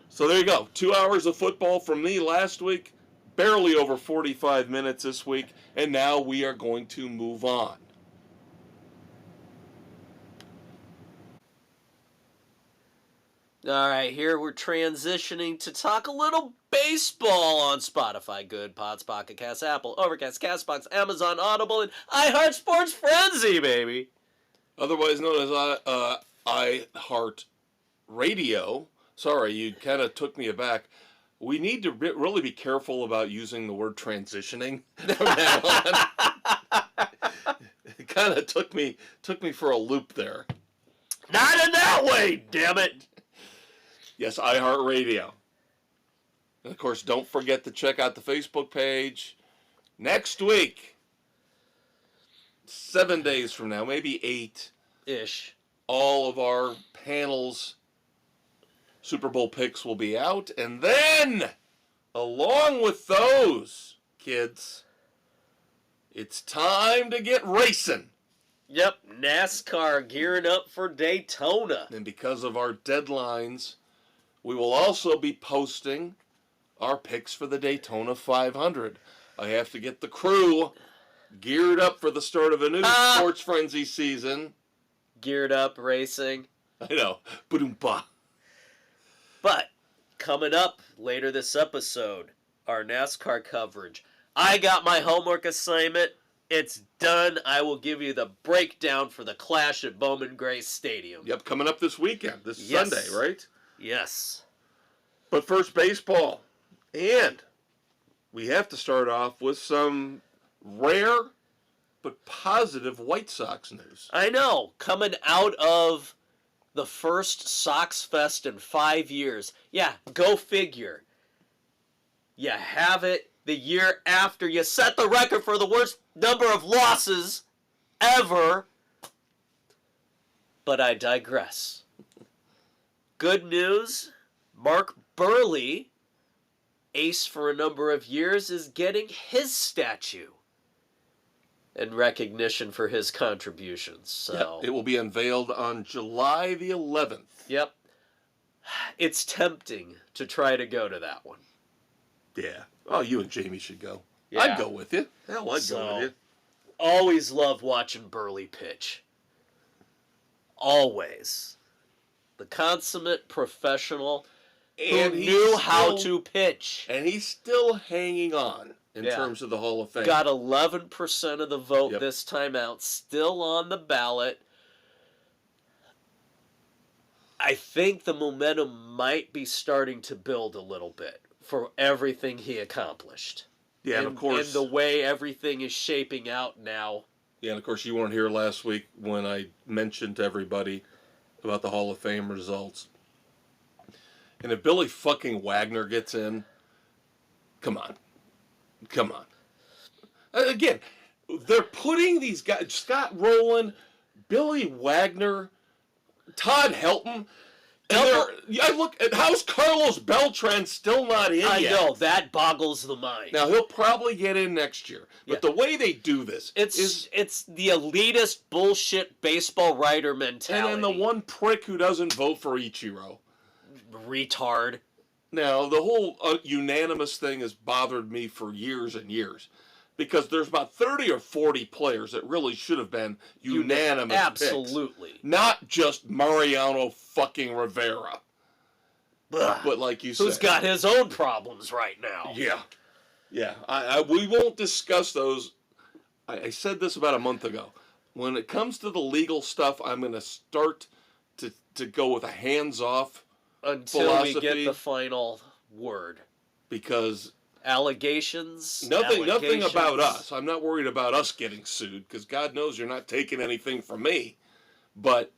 So there you go. 2 hours of football from me last week. Barely over 45 minutes this week. And now we are going to move on. All right, here we're transitioning to talk a little baseball on Spotify, Good Pods, Pocket Cast, Apple, Overcast, Castbox, Amazon, Audible, and iHeart Sports Frenzy, baby. Otherwise known as iHeart Radio. Sorry, you kind of took me aback. We need to really be careful about using the word transitioning from now on. It kind of took me for a loop there. Not in that way, damn it. Yes, iHeartRadio. And of course, don't forget to check out the Facebook page. Next week, 7 days from now, maybe 8-ish, all of our panels' Super Bowl picks will be out. And then, along with those, kids, it's time to get racing. Yep, NASCAR gearing up for Daytona. And because of our deadlines, we will also be posting our picks for the Daytona 500. I have to get the crew geared up for the start of a new Sports Frenzy season. Geared up racing. I know. Ba-doom-ba. But coming up later this episode, our NASCAR coverage. I got my homework assignment. It's done. I will give you the breakdown for the clash at Bowman Gray Stadium. Yep, coming up this weekend, this Sunday, right? Yes. But first, baseball. And we have to start off with some rare but positive White Sox news. I know. Coming out of the first Sox Fest in 5 years. Yeah, go figure. You have it the year after you set the record for the worst number of losses ever. But I digress. Good news, Mark Burley, ace for a number of years, is getting his statue in recognition for his contributions. So Yep, it will be unveiled on July the 11th. Yep. It's tempting to try to go to that one. Yeah. Oh, you and Jamie should go. Yeah. I'd go with you. Hell, I'd go with you. Always loved watching Burley pitch. Always. The consummate professional And who he's knew how still- to pitch. And he's still hanging on. in terms of the Hall of Fame. Got 11% of the vote Yep. this time out. Still on the ballot. I think the momentum might be starting to build a little bit for everything he accomplished. Yeah, and of course, and the way everything is shaping out now. Yeah, and of course you weren't here last week when I mentioned to everybody about the Hall of Fame results. And if Billy fucking Wagner gets in, come on. Again, they're putting these guys, Scott Rowland, Billy Wagner, Todd Helton. I look at how's Carlos Beltran still not in yet? I know, that boggles the mind. Now he'll probably get in next year, but the way they do this it's the elitist bullshit baseball writer mentality. And then the one prick who doesn't vote for Ichiro, retard. Now the whole unanimous thing has bothered me for years and years, because there's about 30 or 40 players that really should have been unanimous. Absolutely. Picks, not just Mariano fucking Rivera. Ugh. But like you said, who's got his own problems right now. Yeah. We won't discuss those. I said this about a month ago. When it comes to the legal stuff, I'm going to start to go with a hands-off until philosophy, we get the final word. Because allegations. Nothing about us. I'm not worried about us getting sued, because God knows you're not taking anything from me. But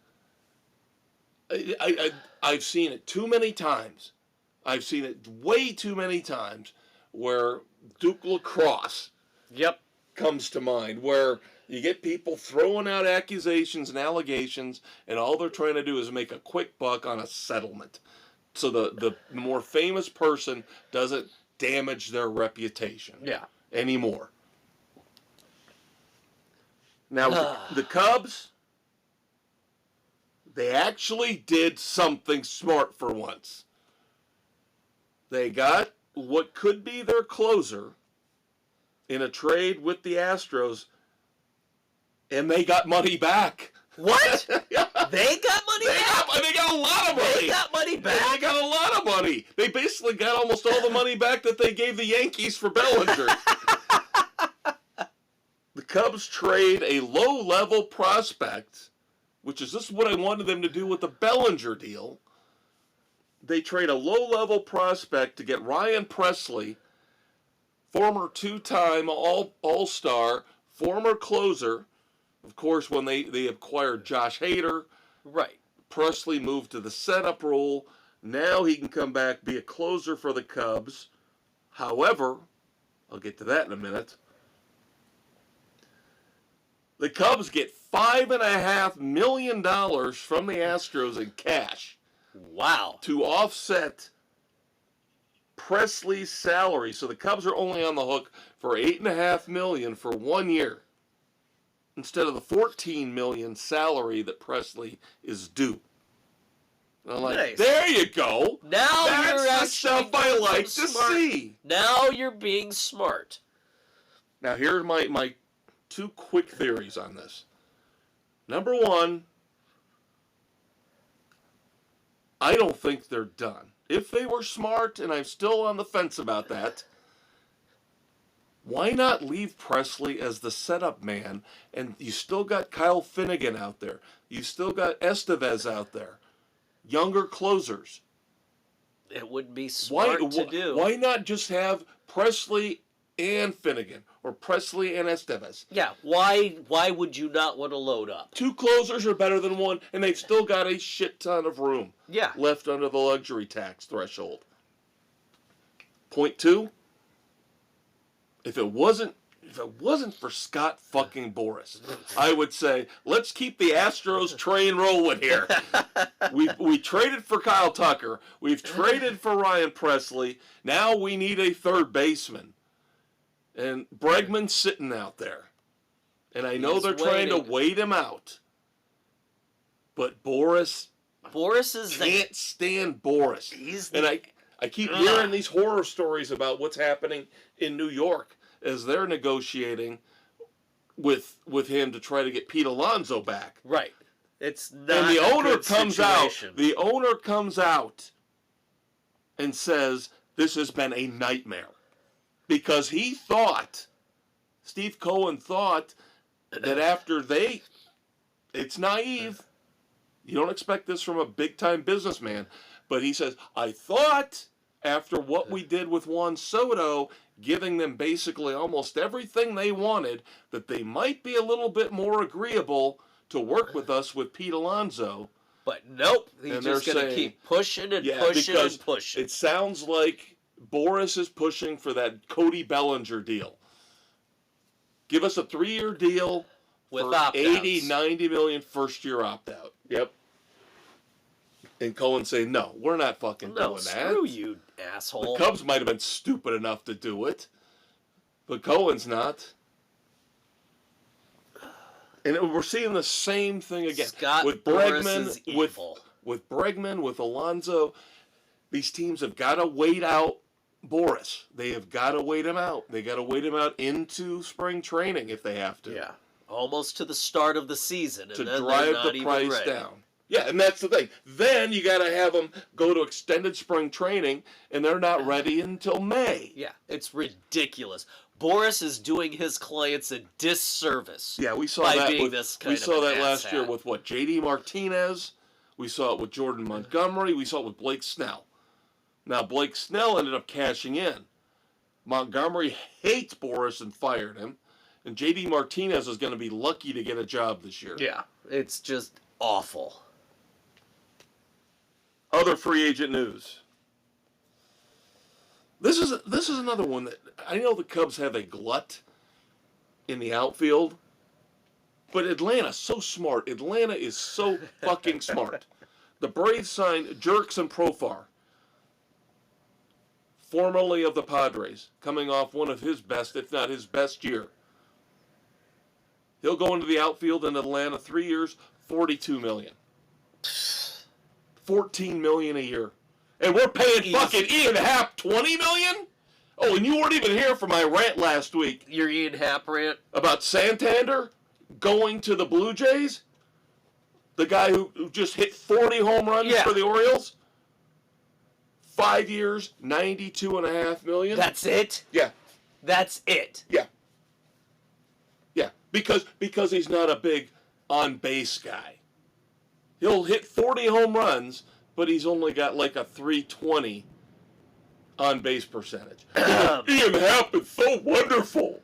I've seen it too many times. I've seen it way too many times where Duke Lacrosse comes to mind, where you get people throwing out accusations and allegations, and all they're trying to do is make a quick buck on a settlement. So the more famous person doesn't damage their reputation anymore. Now, the Cubs, they actually did something smart for once. They got what could be their closer in a trade with the Astros, and they got money back. What? They got money back? They got a lot of money. They got money back? They got a lot of money. They basically got almost all the money back that they gave the Yankees for Bellinger. The Cubs trade a low-level prospect, which is this is what I wanted them to do with the Bellinger deal. They trade a low-level prospect to get Ryan Presley, former two-time All-Star, former closer. Of course, when they acquired Josh Hader, Presley moved to the setup role. Now he can come back, be a closer for the Cubs. However, I'll get to that in a minute. The Cubs get $5.5 million from the Astros in cash. Wow. To offset Presley's salary. So the Cubs are only on the hook for $8.5 million for 1 year, instead of the $14 million salary that Presley is due. And I'm like, nice. There you go. Now that's the stuff I like to see. Now you're being smart. Now here's my two quick theories on this. Number one, I don't think they're done. If they were smart, and I'm still on the fence about that, why not leave Presley as the setup man? And you still got Kyle Finnegan out there. You still got Estevez out there. Younger closers. It would be smart to do. Why not just have Presley and Finnegan, or Presley and Estevez? Yeah, why would you not want to load up? Two closers are better than one, and they've still got a shit ton of room left under the luxury tax threshold. Point two, if it wasn't for Scott fucking Boras, I would say, let's keep the Astros train rolling here. We traded for Kyle Tucker. We've traded for Ryan Presley. Now we need a third baseman. And Bregman's sitting out there. And I know they're trying to wait him out. But Boras can't stand Boras. And I keep hearing these horror stories about what's happening in New York as they're negotiating with him to try to get Pete Alonso back. Right. It's not and the owner comes situation. out. The owner comes out and says, this has been a nightmare. Because Steve Cohen thought that after it's naive. You don't expect this from a big-time businessman. But he says, I thought after what we did with Juan Soto, giving them basically almost everything they wanted, that they might be a little bit more agreeable to work with us with Pete Alonso. But nope, he's just going to keep pushing and pushing and pushing. It sounds like Boris is pushing for that Cody Bellinger deal. Give us a 3-year deal with for opt-outs. 80, 90 million first-year opt-out. Yep. And Cohen saying, no, we're not fucking doing that. Screw you, asshole. The Cubs might have been stupid enough to do it, but Cohen's not. And we're seeing the same thing again. Scott with Bregman, with Bregman, with Alonso. These teams have got to wait out Boris. They have got to wait him out. They got to wait him out into spring training if they have to. Yeah, almost to the start of the season. And to then drive the price down. Yeah, and that's the thing. Then you got to have them go to extended spring training, and they're not ready until May. Yeah, it's ridiculous. Boris is doing his clients a disservice. Yeah, we saw by that. Being this kind we saw that last asshat. year with what, J.D. Martinez. We saw it with Jordan Montgomery. We saw it with Blake Snell. Now Blake Snell ended up cashing in. Montgomery hates Boris and fired him, and J.D. Martinez is going to be lucky to get a job this year. Yeah, it's just awful. Other free agent news. This is another one that I know the Cubs have a glut in the outfield, but Atlanta's so smart. Atlanta is so fucking smart. The Braves signed Jerkson Profar, formerly of the Padres, coming off one of his best, if not his best year. He'll go into the outfield in Atlanta, 3 years, $42 million. $14 million a year. And we're paying fucking Ian Happ $20 million? Oh, and you weren't even here for my rant last week. Your Ian Happ rant? About Santander going to the Blue Jays? The guy who just hit 40 home runs for the Orioles? 5 years, $92.5 million. That's it? Yeah. That's it? Yeah. Yeah. Because he's not a big on-base guy. He'll hit 40 home runs, but he's only got like a 320 on-base percentage. Ian Happ is so wonderful.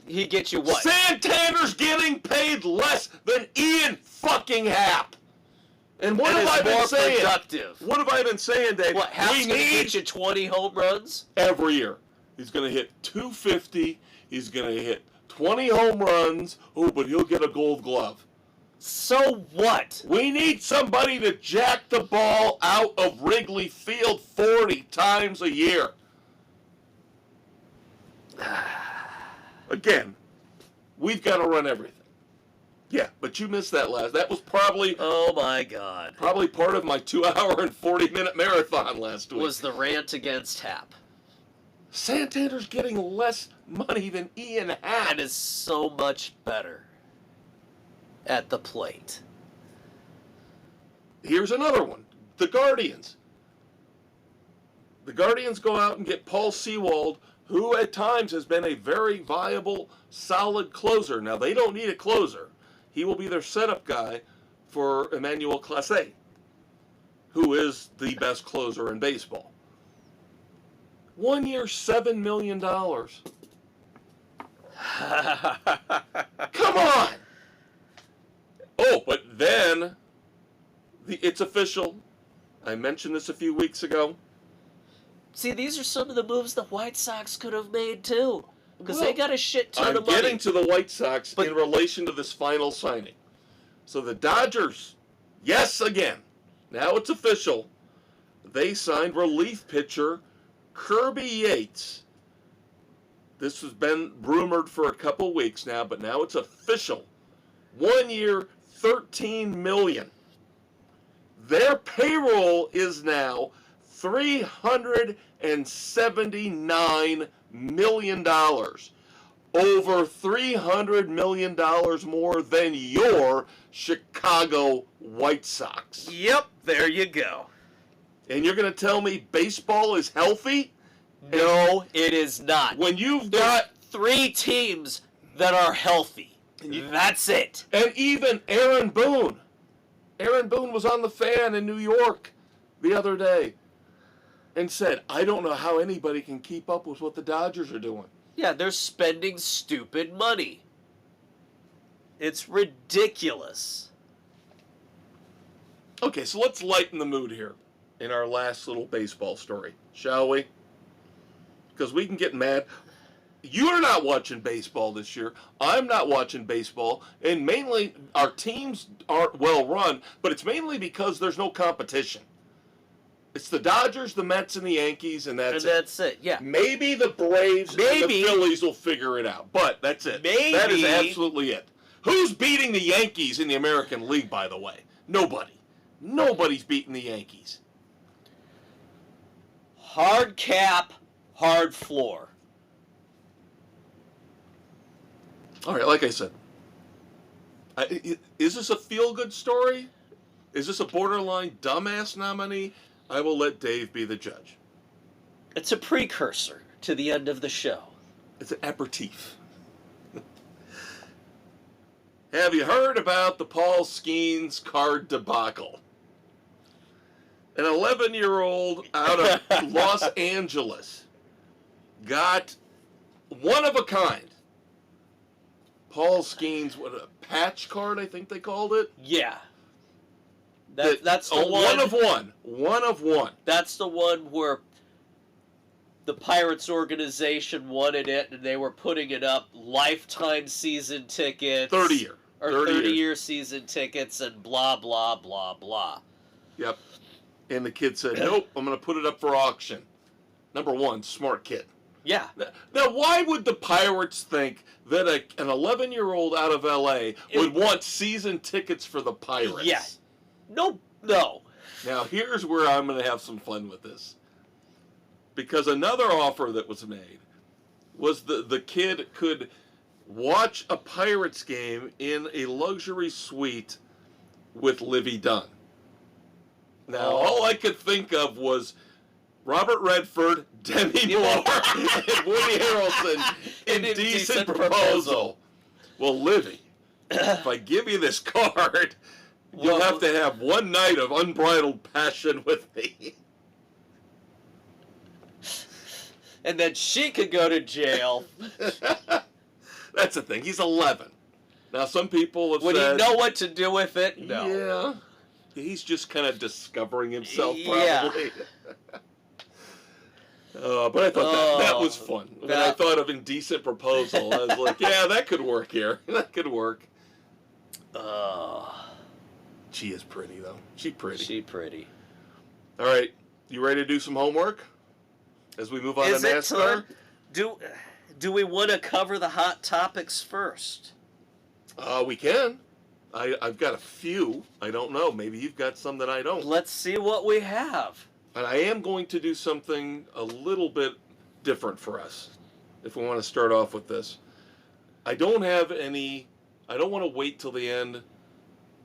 He gets you what? Santander's getting paid less than Ian fucking Happ. And what have I been saying? Productive. What have I been saying, Dave? What, Happ's going to get you 20 home runs? Every year. He's going to hit 250. He's going to hit 20 home runs. Oh, but he'll get a gold glove. So what? We need somebody to jack the ball out of Wrigley Field 40 times a year. Again, we've got to run everything. Yeah, but you missed that last. That was probably... Oh, my God. Probably part of my 2-hour and 40-minute marathon last week. Was the rant against Happ. Santander's getting less money than Ian Happ. And is so much better at the plate. Here's another one. The Guardians. The Guardians go out and get Paul Sewald, who at times has been a very viable, solid closer. Now, they don't need a closer. He will be their setup guy for Emmanuel Clase, who is the best closer in baseball. 1 year, $7 million. Come on! Oh, but then, it's official. I mentioned this a few weeks ago. See, these are some of the moves the White Sox could have made, too. Because they got a shit ton of money. I'm getting to the White Sox in relation to this final signing. So the Dodgers, yes, again, now it's official. They signed relief pitcher Kirby Yates. This has been rumored for a couple weeks now, but now it's official. 1 year, $13 million. Their payroll is now $379 million. Over $300 million more than your Chicago White Sox. Yep, there you go. And you're going to tell me baseball is healthy No, it is not. When you've There's got 3 teams that are healthy. That's it. and even Aaron Boone was on the Fan in New York the other day and said, I don't know how anybody can keep up with what the Dodgers are doing. Yeah, they're spending stupid money. It's ridiculous. Okay, so let's lighten the mood here in our last little baseball story, shall we? Because we can get mad. You're not watching baseball this year. I'm not watching baseball. And mainly, our teams aren't well run, but it's mainly because there's no competition. It's the Dodgers, the Mets, and the Yankees, and that's it. Yeah. Maybe the Braves and the Phillies will figure it out, but that's it. Maybe. That is absolutely it. Who's beating the Yankees in the American League, by the way? Nobody. Nobody's beating the Yankees. Hard cap, hard floor. All right, like I said, is this a feel-good story? Is this a borderline dumbass nominee? I will let Dave be the judge. It's a precursor to the end of the show. It's an aperitif. Have you heard about the Paul Skeens card debacle? An 11-year-old out of Los Angeles got one of a kind. Paul Skeens, what, a patch card, I think they called it? Yeah. That's the one. One of one. One of one. That's the one where the Pirates organization wanted it, and they were putting it up lifetime season tickets. 30-year. Or 30-year season tickets and blah, blah, blah, blah. Yep. And the kid said, nope, I'm going to put it up for auction. Number one, smart kid. Yeah. Now, why would the Pirates think that an 11-year-old out of L.A. would want season tickets for the Pirates? Yeah. No. Now, here's where I'm going to have some fun with this. Because another offer that was made was the kid could watch a Pirates game in a luxury suite with Livy Dunn. Now, all I could think of was Robert Redford, Demi Moore, and Woody Harrelson in Decent Proposal. Well, Livy, if I give you this card, you'll have to have one night of unbridled passion with me. And then she could go to jail. That's the thing. He's 11. Now, some people have said... Would he know what to do with it? No. Yeah. He's just kind of discovering himself, probably. Yeah. But I thought that was fun. When I thought of Indecent Proposal, I was like, yeah, that could work here. That could work. She is pretty, though. She pretty. All right. You ready to do some homework as we move on to NASCAR? Do we want to cover the hot topics first? We can. I've got a few. I don't know. Maybe you've got some that I don't. Let's see what we have. And I am going to do something a little bit different for us, if we want to start off with this. I don't want to wait till the end,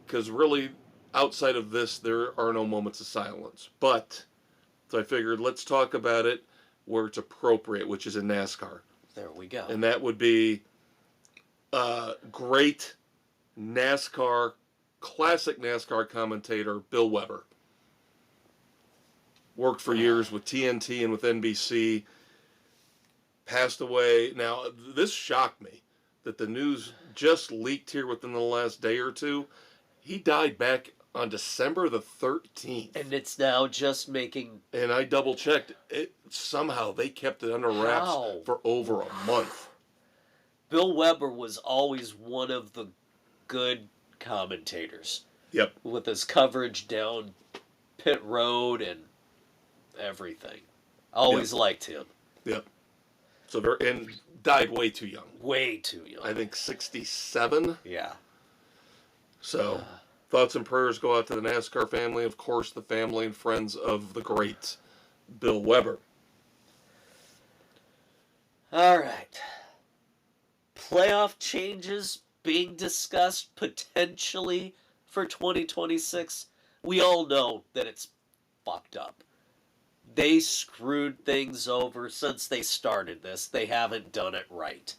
because really, outside of this, there are no moments of silence. But, so I figured, let's talk about it where it's appropriate, which is in NASCAR. There we go. And that would be great classic NASCAR commentator, Bill Weber. Worked for years with TNT and with NBC. Passed away. Now, this shocked me that the news just leaked here within the last day or two. He died back on December the 13th. And it's now just making... And I double-checked. Somehow they kept it under wraps for over a month. Bill Weber was always one of the good commentators. Yep. With his coverage down pit road and everything. Always liked him. Yep. And died way too young. Way too young. I think 67. Yeah. So, thoughts and prayers go out to the NASCAR family, of course, the family and friends of the great Bill Weber. All right. Playoff changes being discussed potentially for 2026. We all know that it's fucked up. they screwed things over since they started this. They haven't done it right.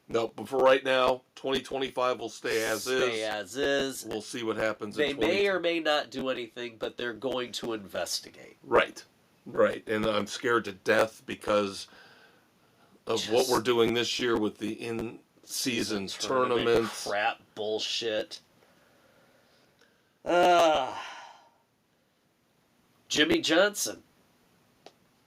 No, but for right now, 2025 will stay as is. Stay as is. We'll see what happens They in may or may not do anything, but they're going to investigate. Right. And I'm scared to death because of what we're doing this year with the in-season tournament. Crap bullshit. Jimmy Johnson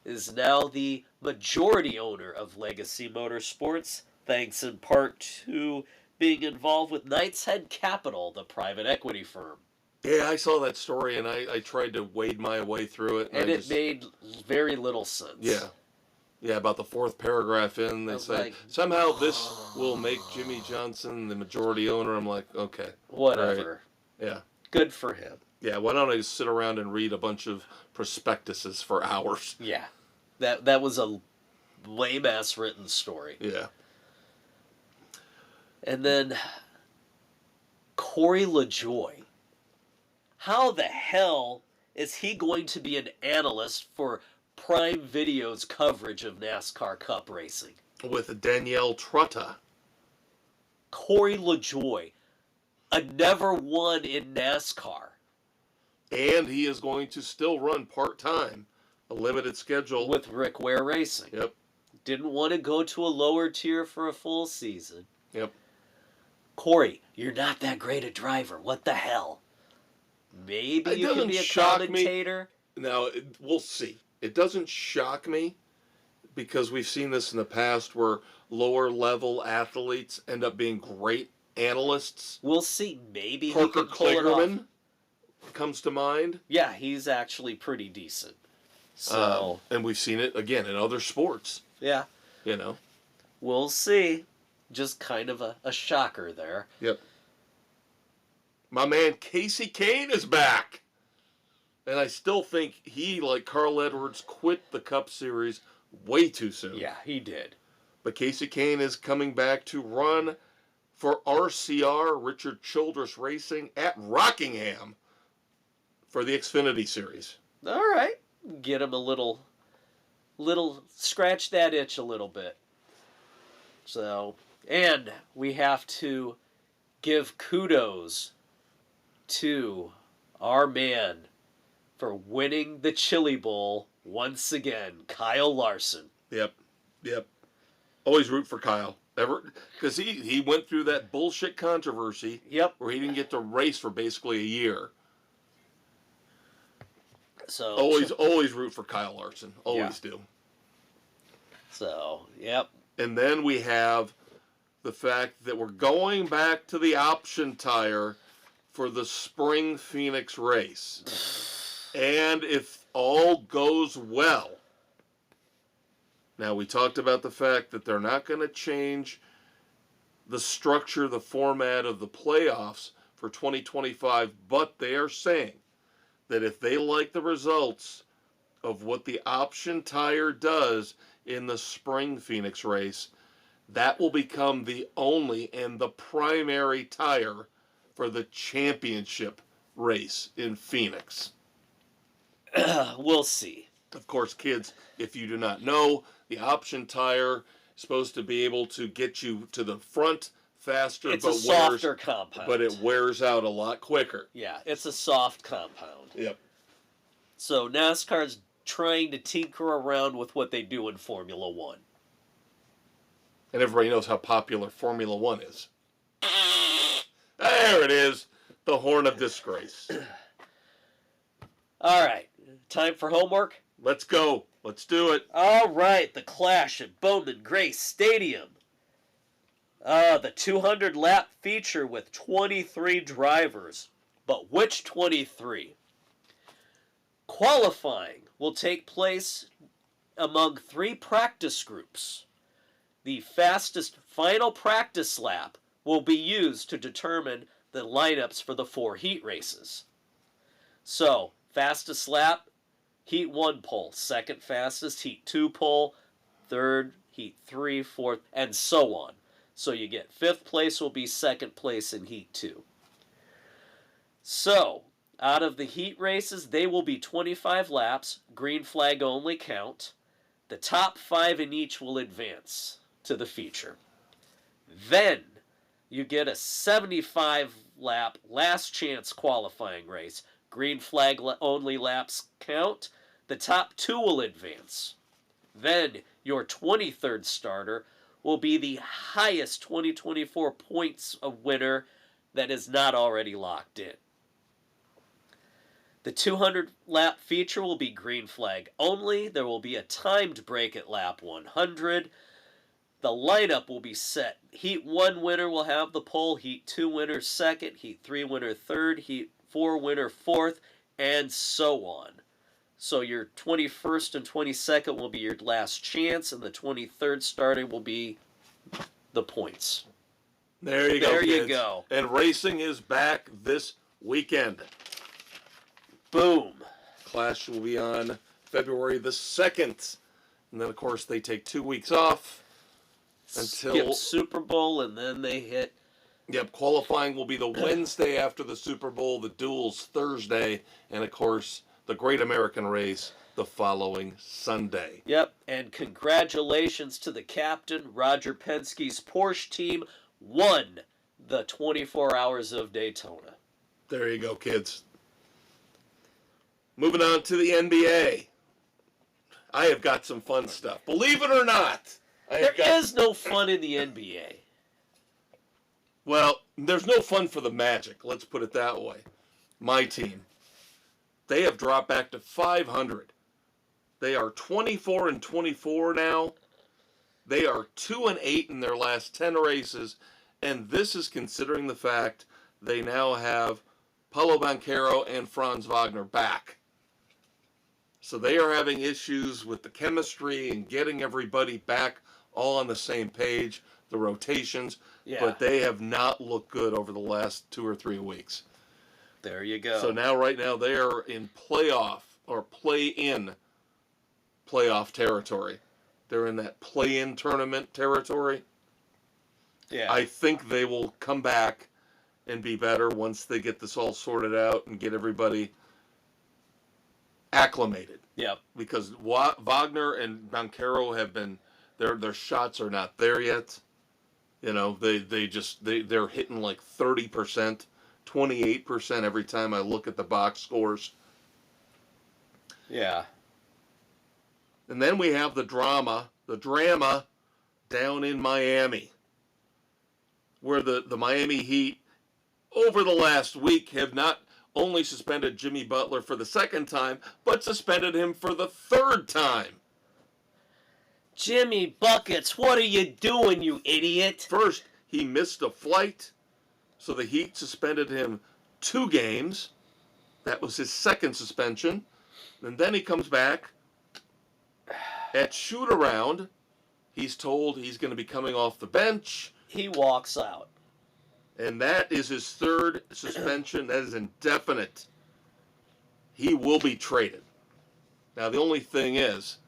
is now the majority owner of Legacy Motorsports, thanks in part to being involved with Knights Head Capital, the private equity firm. Yeah, I saw that story, and I tried to wade my way through it. And it made very little sense. Yeah, about the fourth paragraph in, they say, somehow this will make Jimmy Johnson the majority owner. I'm like, okay. Whatever. Right. Yeah. Good for him. Yeah, why don't I just sit around and read a bunch of prospectuses for hours? Yeah. That was a lame-ass written story. Yeah. And then Corey LaJoie. How the hell is he going to be an analyst for Prime Video's coverage of NASCAR Cup racing? With Danielle Trotta. Corey LaJoie, a never won in NASCAR. And he is going to still run part-time, a limited schedule. With Rick Ware Racing. Yep. Didn't want to go to a lower tier for a full season. Yep. Corey, you're not that great a driver. What the hell? Maybe you can be a commentator. Now, we'll see. It doesn't shock me because we've seen this in the past where lower-level athletes end up being great analysts. We'll see. Maybe Parker he can pull it off. Comes to mind. Yeah, he's actually pretty decent. So, and we've seen it again in other sports. Yeah. You know. We'll see. Just kind of a shocker there. Yep. My man Casey Kane is back. And I still think he, like Carl Edwards, quit the Cup Series way too soon. Yeah, he did. But Casey Kane is coming back to run for RCR, Richard Childress Racing, at Rockingham for the Xfinity Series. All right. Get him a little scratch that itch a little bit. So, and we have to give kudos to our man for winning the Chili Bowl once again, Kyle Larson. Yep. Always root for Kyle. Because he went through that bullshit controversy. Yep. Where he didn't get to race for basically a year. So always root for Kyle Larson. Always do. So, yep. And then we have the fact that we're going back to the option tire for the spring Phoenix race. And if all goes well, now we talked about the fact that they're not going to change the structure, the format of the playoffs for 2025, but they are saying that if they like the results of what the option tire does in the spring Phoenix race, that will become the only and the primary tire for the championship race in Phoenix. We'll see. Of course, kids, if you do not know, the option tire is supposed to be able to get you to the front faster, it's a softer compound. But it wears out a lot quicker. Yeah, it's a soft compound. Yep. So NASCAR's trying to tinker around with what they do in Formula One. And everybody knows how popular Formula One is. There it is. The horn of disgrace. All right. Time for homework? Let's go. Let's do it. All right. The clash at Bowman Gray Stadium. The 200-lap feature with 23 drivers. But which 23? Qualifying will take place among 3 practice groups. The fastest final practice lap will be used to determine the lineups for the 4 heat races. So, fastest lap, heat 1 pole. Second fastest, heat 2 pole. Third, heat 3, fourth, and so on. So you get 5th place will be 2nd place in heat 2. So, Out of the heat races, they will be 25 laps, green flag only count. The top 5 in each will advance to the feature. Then you get a 75 lap last chance qualifying race. Green flag only laps count. The top 2 will advance. Then your 23rd starter will be the highest 2024 points winner that is not already locked in. The 200 lap feature will be green flag only. There will be a timed break at lap 100. The lineup will be set. Heat 1 winner will have the pole, Heat 2 winner second, Heat 3 winner third, Heat 4 winner fourth, and so on. So your 21st and 22nd will be your last chance, and the 23rd starting will be the points. There you go, There you kids. go. And racing is back this weekend. Boom. Clash will be on February the 2nd. And then, of course, they take 2 weeks off until... Skip Super Bowl, and then they hit... Yep, qualifying will be the Wednesday after the Super Bowl, the duels Thursday, and, of course, the Great American Race the following Sunday. Yep, and congratulations to the captain. Roger Penske's Porsche team won the 24 Hours of Daytona. There you go, kids. Moving on to the NBA. I have got some fun stuff. Believe it or not. There is no fun in the NBA. Well, there's no fun for the Magic. Let's put it that way. My team. They have dropped back to 500. They are 24-24 now. They are 2-8 in their last 10 races. And this is considering the fact they now have Paulo Banchero and Franz Wagner back. So they are having issues with the chemistry and getting everybody back all on the same page, the rotations. Yeah. But they have not looked good over the last 2 or 3 weeks. There you go. So now, right now, they are in playoff or play-in playoff territory. They're in that play-in tournament territory. Yeah. I think they will come back and be better once they get this all sorted out and get everybody acclimated. Yep. Because Wagner and Banchero have been, their shots are not there yet. You know, they're hitting like 30%, 28% every time I look at the box scores. Yeah. And then we have the drama down in Miami, where the Miami Heat over the last week have not only suspended Jimmy Butler for the second time, but suspended him for the third time. Jimmy Buckets, what are you doing, you idiot? First, he missed a flight, so the Heat suspended him 2 games. That was his second suspension. And then he comes back. At shoot-around, he's told he's going to be coming off the bench. He walks out. And that is his third suspension. That is indefinite. He will be traded. Now, the only thing is,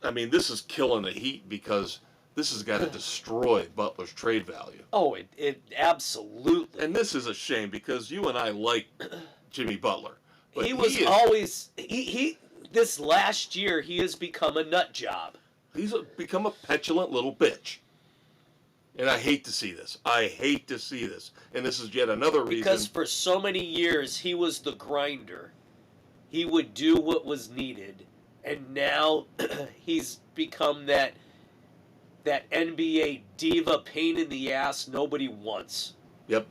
I mean, this is killing the Heat because this has got to destroy Butler's trade value. Oh, it absolutely. And this is a shame because you and I like Jimmy Butler. But He was always, this last year, he has become a nut job. He's become a petulant little bitch. And I hate to see this. I hate to see this. And this is yet another reason. Because for so many years, he was the grinder. He would do what was needed. And now he's become that NBA diva pain in the ass nobody wants. Yep.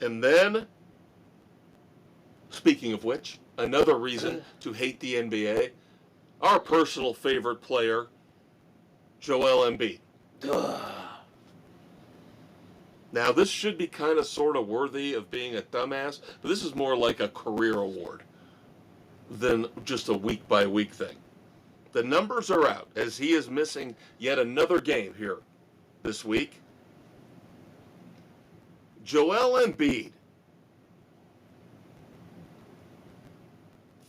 And then, speaking of which, another reason to hate the NBA, our personal favorite player, Joel Embiid. Now, this should be kind of sort of worthy of being a dumbass, but this is more like a career award than just a week-by-week thing. The numbers are out, as he is missing yet another game here this week. Joel Embiid,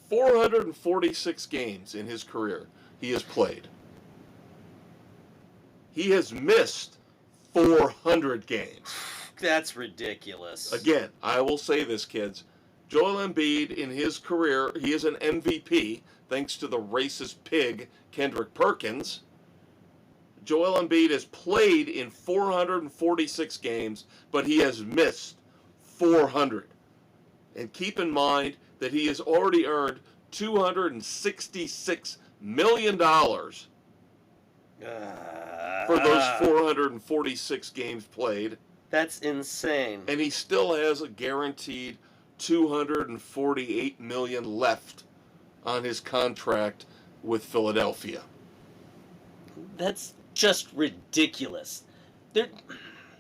446 games in his career he has played. He has missed 400 games. That's ridiculous. Again, I will say this, kids. Joel Embiid, in his career, he is an MVP, thanks to the racist pig, Kendrick Perkins. Joel Embiid has played in 446 games, but he has missed 400. And keep in mind that he has already earned $266 million for those 446 games played. That's insane. And he still has a guaranteed $248 million left on his contract with Philadelphia. That's just ridiculous.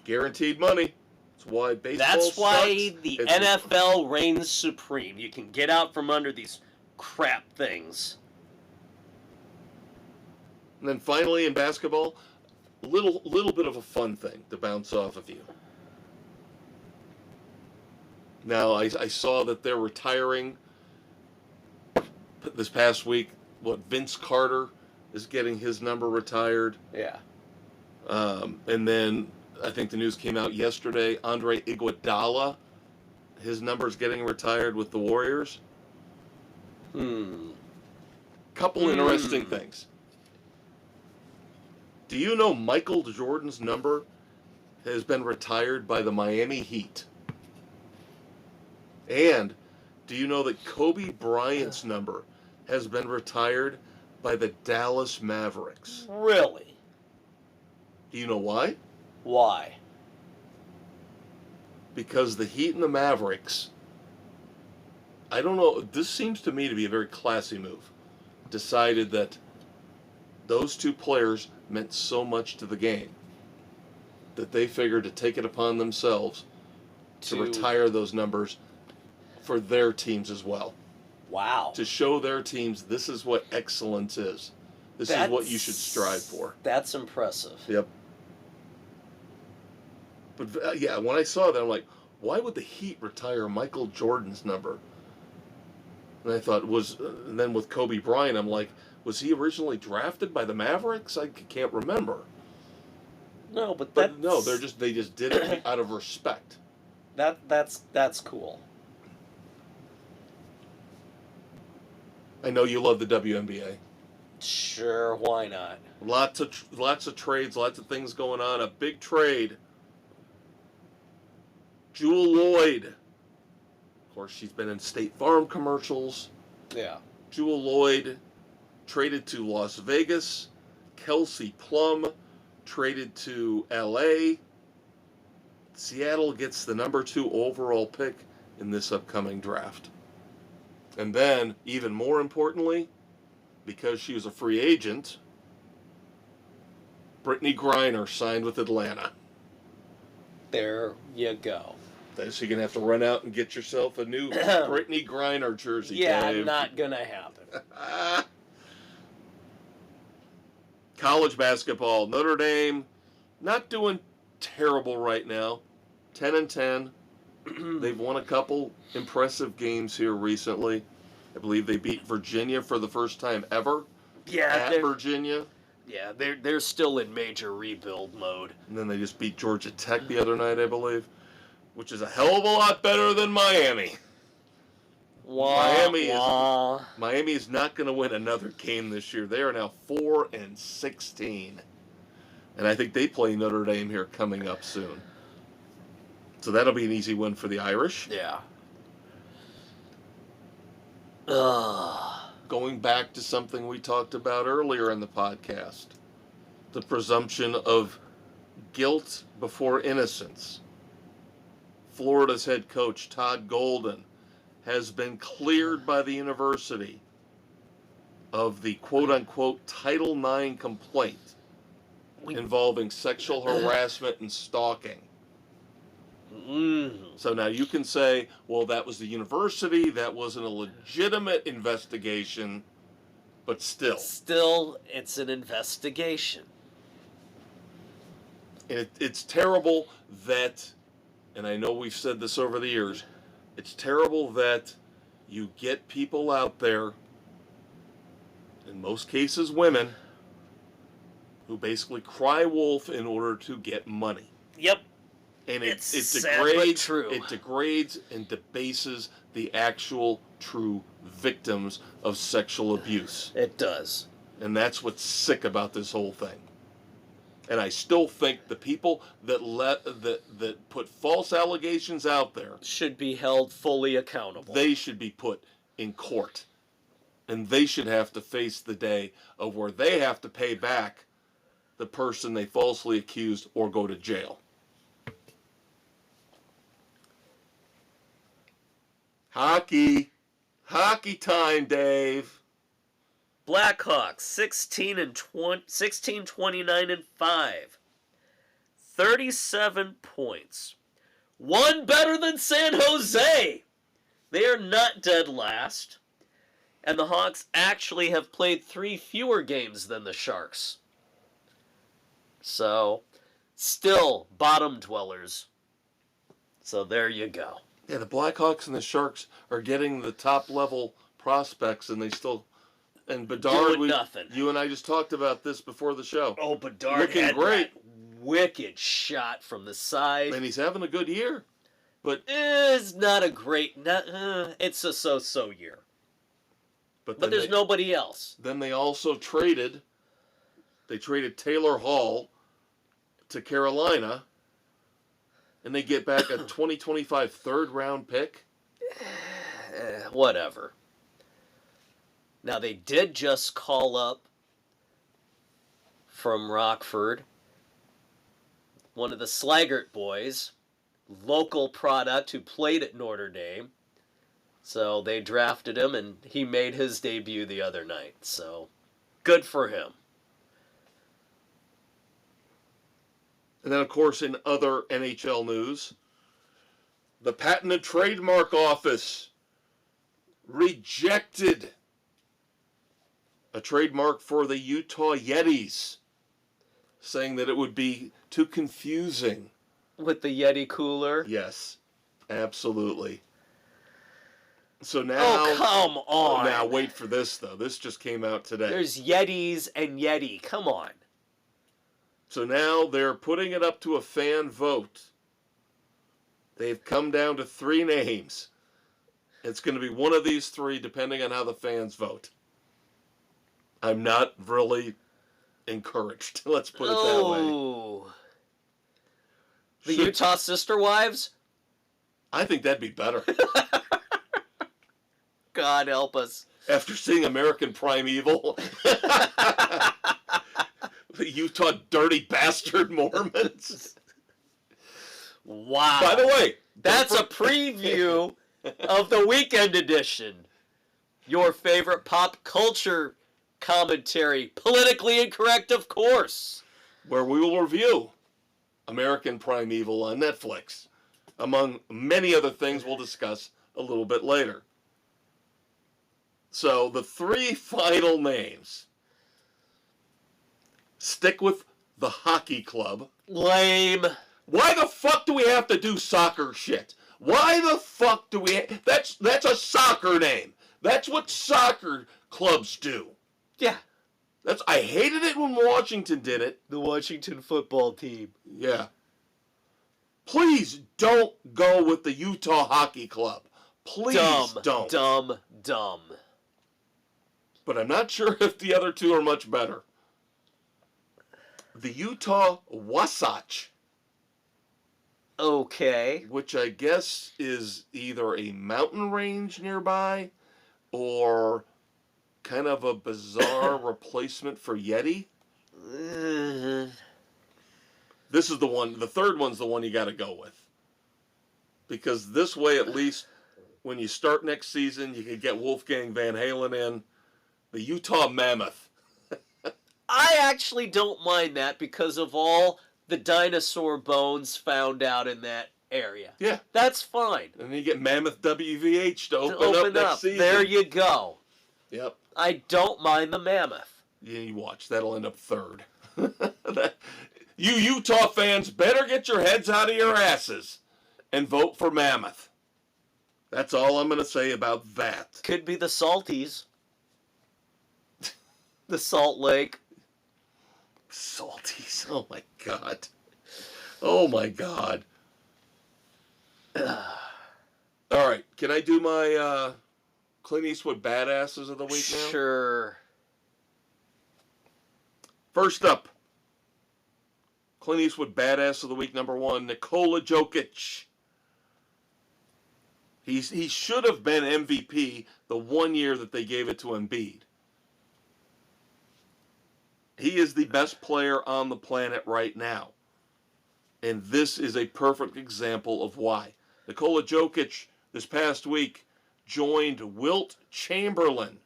Guaranteed money. That's why baseball That's why sucks. the NFL reigns supreme. You can get out from under these crap things. And then finally in basketball, a little bit of a fun thing to bounce off of you. Now, I saw that they're retiring this past week. Vince Carter is getting his number retired. Yeah. And then I think the news came out yesterday. Andre Iguodala, his number's getting retired with the Warriors. Couple interesting things. Do you know Michael Jordan's number has been retired by the Miami Heat? And do you know that Kobe Bryant's number has been retired by the Dallas Mavericks? Really? Do you know why? Why? Because the Heat and the Mavericks, I don't know, this seems to me to be a very classy move, decided that those two players meant so much to the game that they figured to take it upon themselves to retire those numbers for their teams as well. Wow. To show their teams this is what excellence is. This is what you should strive for. That's impressive. Yep. But yeah, when I saw that, I'm like, why would the Heat retire Michael Jordan's number? And I thought, and then with Kobe Bryant, I'm like, was he originally drafted by the Mavericks? I can't remember. No, but no, they just did it out of respect. That's cool. I know you love the WNBA. Sure, why not? Lots of trades, lots of things going on. A big trade. Jewel Lloyd. Of course, she's been in State Farm commercials. Yeah. Jewel Lloyd traded to Las Vegas. Kelsey Plum traded to LA. Seattle gets the number 2 overall pick in this upcoming draft. And then, even more importantly, because she was a free agent, Brittany Griner signed with Atlanta. There you go. So you're going to have to run out and get yourself a new Brittany Griner jersey, Yeah, Dave. not going to happen. College basketball. Notre Dame, not doing terrible right now. 10-10. They've won a couple impressive games here recently. I believe they beat Virginia for the first time ever. Yeah, at Virginia. Yeah, they're still in major rebuild mode. And then they just beat Georgia Tech the other night, I believe, which is a hell of a lot better than Miami. Miami is not going to win another game this year. They are now 4-16, and I think they play Notre Dame here coming up soon. So that'll be an easy win for the Irish. Yeah. Going back to something we talked about earlier in the podcast, the presumption of guilt before innocence. Florida's head coach, Todd Golden, has been cleared by the university of the quote-unquote Title IX complaint involving sexual harassment and stalking. So now you can say, well, that was the university, that wasn't a legitimate investigation, but still. Still, it's an investigation. And it's terrible that, and I know we've said this over the years, it's terrible that you get people out there, in most cases women, who basically cry wolf in order to get money. Yep. And it sad but degrades, true. it degrades and debases the actual true victims of sexual abuse. It does. And that's what's sick about this whole thing. And I still think the people that put false allegations out there should be held fully accountable. They should be put in court. And they should have to face the day of where they have to pay back the person they falsely accused or go to jail. Hockey time, Dave. Blackhawks 16 29 and 5. 37 points. One better than San Jose. They are not dead last. And the Hawks actually have played 3 fewer games than the Sharks. So, still bottom dwellers. So there you go. Yeah, the Blackhawks and the Sharks are getting the top level prospects, and they still. And Bedard, nothing. You and I just talked about this before the show. Oh, Bedard looking had great. That wicked shot from the side. And he's having a good year, but it's not a great. It's a so-so year. But there's nobody else. Then they also traded. They traded Taylor Hall to Carolina. And they get back a 2025 third-round pick? Whatever. Now, they did just call up from Rockford one of the Slaggert boys, local product who played at Notre Dame. So they drafted him, and he made his debut the other night. So, good for him. And then, of course, in other NHL news, the Patent and Trademark Office rejected a trademark for the Utah Yetis, saying that it would be too confusing. With the Yeti cooler? Yes, absolutely. So now... Oh, come on! Now, wait for this, though. This just came out today. There's Yetis and Yeti. Come on. So now they're putting it up to a fan vote. They've come down to 3 names. It's going to be one of these 3, depending on how the fans vote. I'm not really encouraged. Let's put it that way. The Utah Sister Wives? I think that'd be better. God help us. After seeing American Primeval. The Utah Dirty Bastard Mormons. Wow. By the way, that's a preview of the weekend edition. Your favorite pop culture commentary. Politically incorrect, of course. Where we will review American Primeval on Netflix, among many other things we'll discuss a little bit later. So the 3 final names. Stick with the hockey club. Lame. Why the fuck do we have to do soccer shit? Why the fuck do we... That's a soccer name. That's what soccer clubs do. Yeah. I hated it when Washington did it. The Washington football team. Yeah. Please don't go with the Utah Hockey Club. Please don't. Dumb. But I'm not sure if the other 2 are much better. The Utah Wasatch. Okay. Which I guess is either a mountain range nearby or kind of a bizarre replacement for Yeti. This is the one, the third one's the one you got to go with. Because this way, at least, when you start next season, you can get Wolfgang Van Halen in. The Utah Mammoth. I actually don't mind that because of all the dinosaur bones found out in that area. Yeah. That's fine. And then you get Mammoth WVH to open up next season. There you go. Yep. I don't mind the Mammoth. Yeah, you watch. That'll end up 3rd. You Utah fans better get your heads out of your asses and vote for Mammoth. That's all I'm going to say about that. Could be the Salties. The Salt Lake. Salties. Oh, my God. Oh, my God. All right, can I do my Clint Eastwood badasses of the week now? Sure. First up, Clint Eastwood badass of the week number 1, Nikola Jokic. He should have been MVP the 1 year that they gave it to Embiid. He is the best player on the planet right now. And this is a perfect example of why. Nikola Jokic this past week joined Wilt Chamberlain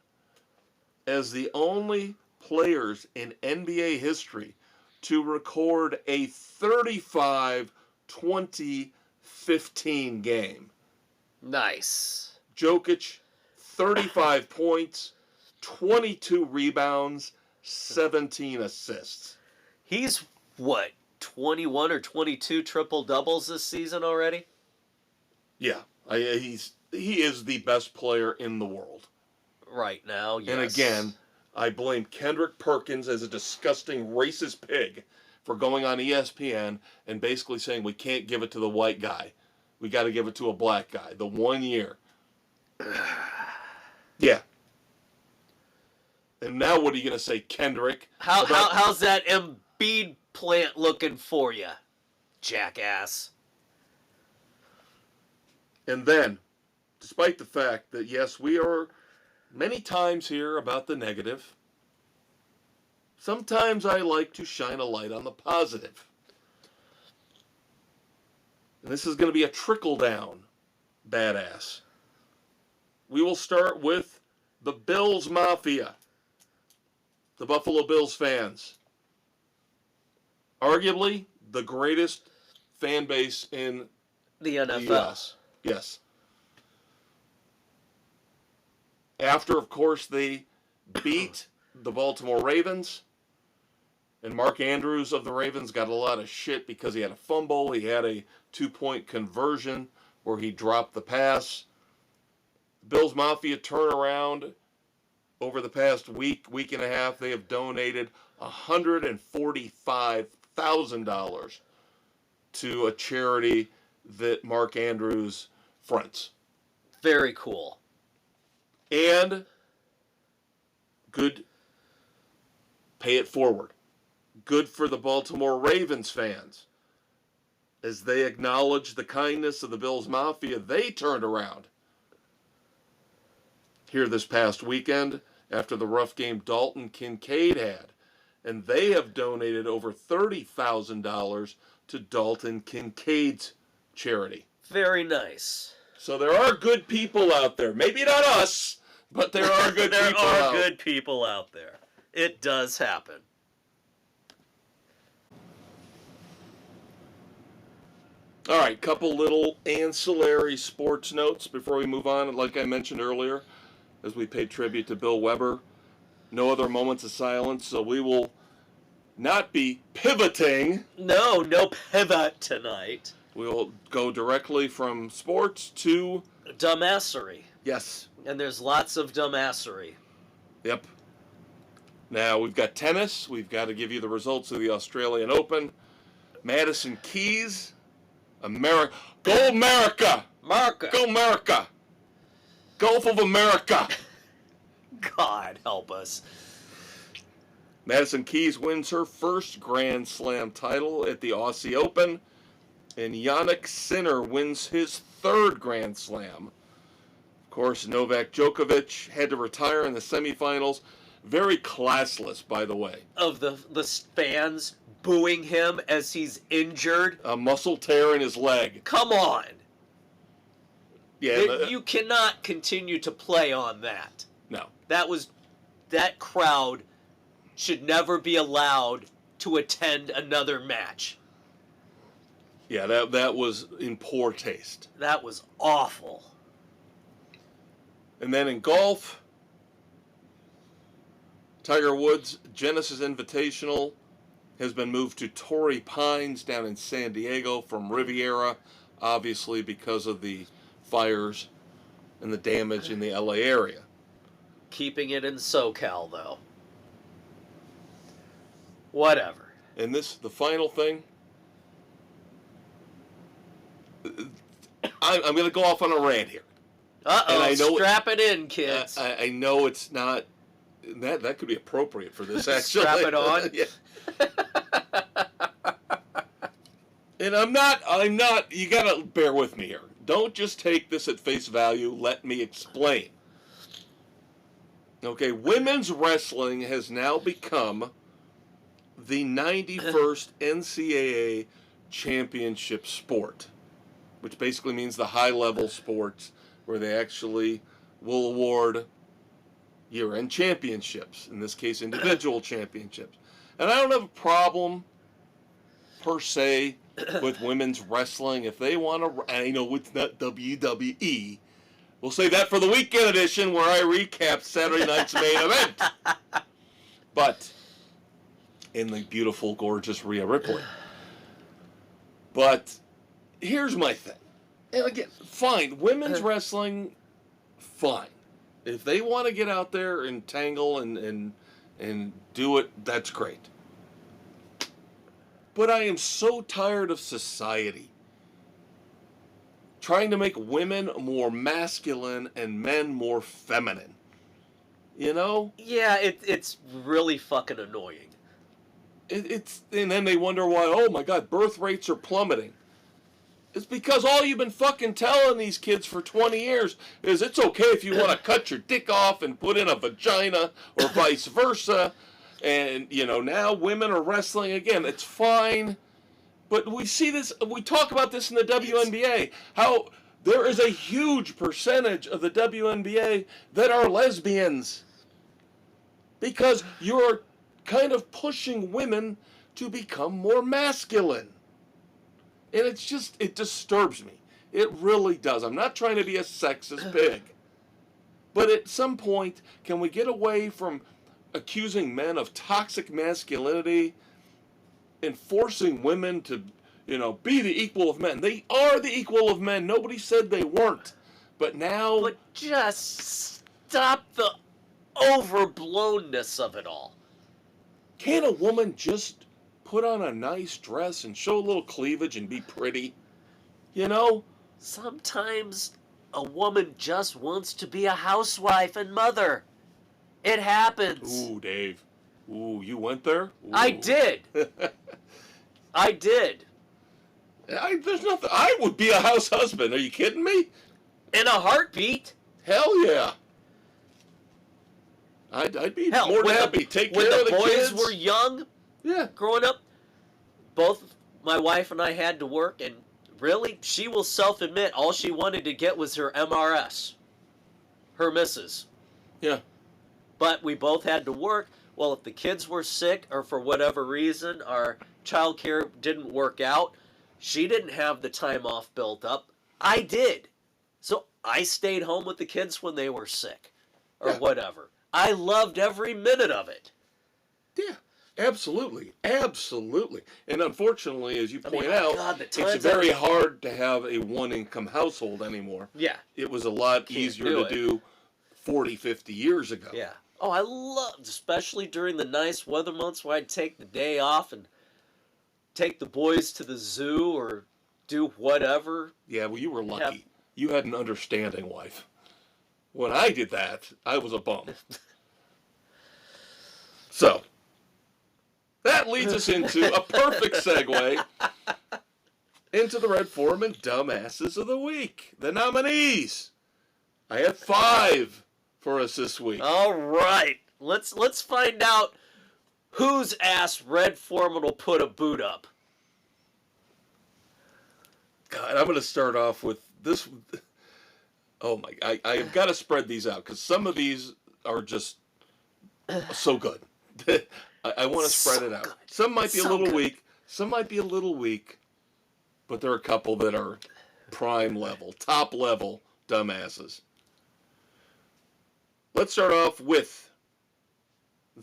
as the only players in NBA history to record a 35-20-15 game. Nice. Jokic, 35 points, 22 rebounds, 17 assists. He's, what, 21 or 22 triple-doubles this season already? Yeah, he is the best player in the world. Right now, yes. And again, I blame Kendrick Perkins as a disgusting racist pig for going on ESPN and basically saying we can't give it to the white guy. We got to give it to a black guy. The 1 year. Yeah. And now what are you going to say, Kendrick? How's that Embiid plant looking for you, jackass? And then, despite the fact that, yes, we are many times here about the negative, sometimes I like to shine a light on the positive. And this is going to be a trickle-down badass. We will start with the Bills Mafia, the Buffalo Bills fans. Arguably the greatest fan base in The NFL. the U.S. Yes. After, of course, they beat the Baltimore Ravens, and Mark Andrews of the Ravens got a lot of shit because he had a fumble. He had a 2-point conversion where he dropped the pass. The Bills Mafia turnaround over the past week and a half. They have donated $145,000 to a charity that Mark Andrews fronts. Very cool. And good, pay it forward. Good for the Baltimore Ravens fans. As they acknowledge the kindness of the Bills Mafia, they turned around here this past weekend after the rough game Dalton Kincaid had. And they have donated over $30,000 to Dalton Kincaid's charity. Very nice. So there are good people out there. Maybe not us, but there are good there people are out. good people out there. It does happen. All right, couple little ancillary sports notes before we move on. Like I mentioned earlier, as we paid tribute to Bill Weber, no other moments of silence, so we will not be pivoting. No pivot tonight. We'll go directly from sports to... Dumbassery. Yes. And there's lots of dumbassery. Yep. Now, we've got tennis. We've got to give you the results of the Australian Open. Madison Keys. America. Go America! America! Go America! Gulf of America! God help us. Madison Keys wins her first Grand Slam title at the Aussie Open. And Yannick Sinner wins his third Grand Slam. Of course, Novak Djokovic had to retire in the semifinals. Very classless, by the way. Of the fans booing him as he's injured. A muscle tear in his leg. Come on. Yeah, You cannot continue to play on that. No. That crowd should never be allowed to attend another match. Yeah, that was in poor taste. That was awful. And then in golf, Tiger Woods' Genesis Invitational has been moved to Torrey Pines down in San Diego from Riviera, obviously because of the fires and the damage in the LA area. Keeping it in SoCal, though. Whatever. And the final thing, I'm going to go off on a rant here. Uh-oh, strap it in, kids. I know it's not... That could be appropriate for this, actually. Strap it on? Yeah. And I'm not, you got to bear with me here. Don't just take this at face value. Let me explain. Okay, women's wrestling has now become the 91st NCAA championship sport, which basically means the high-level sports where they actually will award year-end championships, in this case individual championships. And I don't have a problem, per se, with women's wrestling. If they want to, and I know it's not WWE, we'll say that for the weekend edition where I recap Saturday night's main event. But in the beautiful, gorgeous Rhea Ripley. But here's my thing. And again, fine. Women's wrestling, fine. If they want to get out there and tangle and do it, that's great. But I am so tired of society trying to make women more masculine and men more feminine. You know? Yeah, it's really fucking annoying. And then they wonder why, oh my God, birth rates are plummeting. It's because all you've been fucking telling these kids for 20 years is it's okay if you want to cut your dick off and put in a vagina or vice versa. And, you know, now women are wrestling again. It's fine. But we see this, we talk about this in the WNBA, how there is a huge percentage of the WNBA that are lesbians. Because you're kind of pushing women to become more masculine. And it's just, it disturbs me. It really does. I'm not trying to be a sexist pig. But at some point, can we get away from accusing men of toxic masculinity and forcing women to, you know, be the equal of men? They are the equal of men. Nobody said they weren't. But now... But just stop the overblownness of it all. Can't a woman just put on a nice dress and show a little cleavage and be pretty? You know? Sometimes a woman just wants to be a housewife and mother. It happens. Ooh, Dave. Ooh, you went there? Ooh. I did. I did. There's nothing. I would be a house husband. Are you kidding me? In a heartbeat. Hell yeah. I'd be more than happy. Take care of the kids. When the boys were young, yeah, growing up, both my wife and I had to work, and really, she will self-admit all she wanted to get was her MRS. Her missus. Yeah. But we both had to work. Well, if the kids were sick or for whatever reason our child care didn't work out, she didn't have the time off built up. I did. So I stayed home with the kids when they were sick or whatever. I loved every minute of it. Yeah, absolutely. Absolutely. And unfortunately, as you point out, it's very hard to have a one-income household anymore. Yeah. It was a lot easier to do 40, 50 years ago. Yeah. Oh, I loved, especially during the nice weather months where I'd take the day off and take the boys to the zoo or do whatever. Yeah, well, you were lucky. You had an understanding wife. When I did that, I was a bum. So, that leads us into a perfect segue into the Red Foreman Dumbasses of the Week. The nominees. I have 5 for us this week. All right. Let's find out whose ass Red Foreman will put a boot up. God, I'm going to start off with this. Oh my! I've got to spread these out because some of these are just so good. I want to spread it out. Good. Some might be a little weak. Some might be a little weak, but there are a couple that are prime level, top level dumbasses. Let's start off with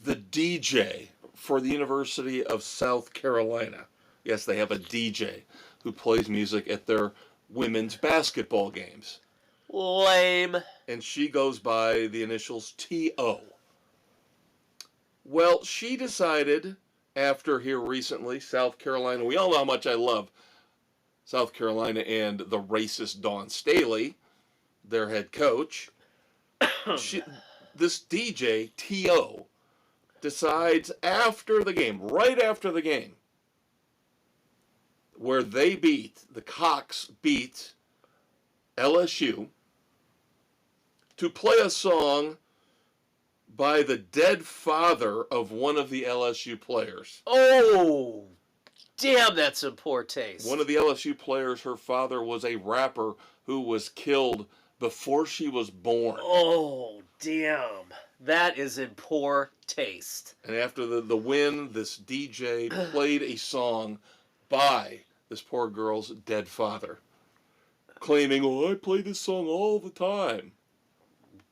the DJ for the University of South Carolina. Yes, they have a DJ who plays music at their women's basketball games. Lame. And she goes by the initials T.O. Well, she decided after here recently, South Carolina, we all know how much I love South Carolina and the racist Dawn Staley, their head coach. This DJ, T.O., decides after the game, right after the game, where the Cox beat LSU, to play a song by the dead father of one of the LSU players. Oh, damn, that's in poor taste. One of the LSU players, her father was a rapper who was killed before she was born. Oh, damn. That is in poor taste. And after the win, this DJ played a song by this poor girl's dead father, claiming, "Oh, I play this song all the time."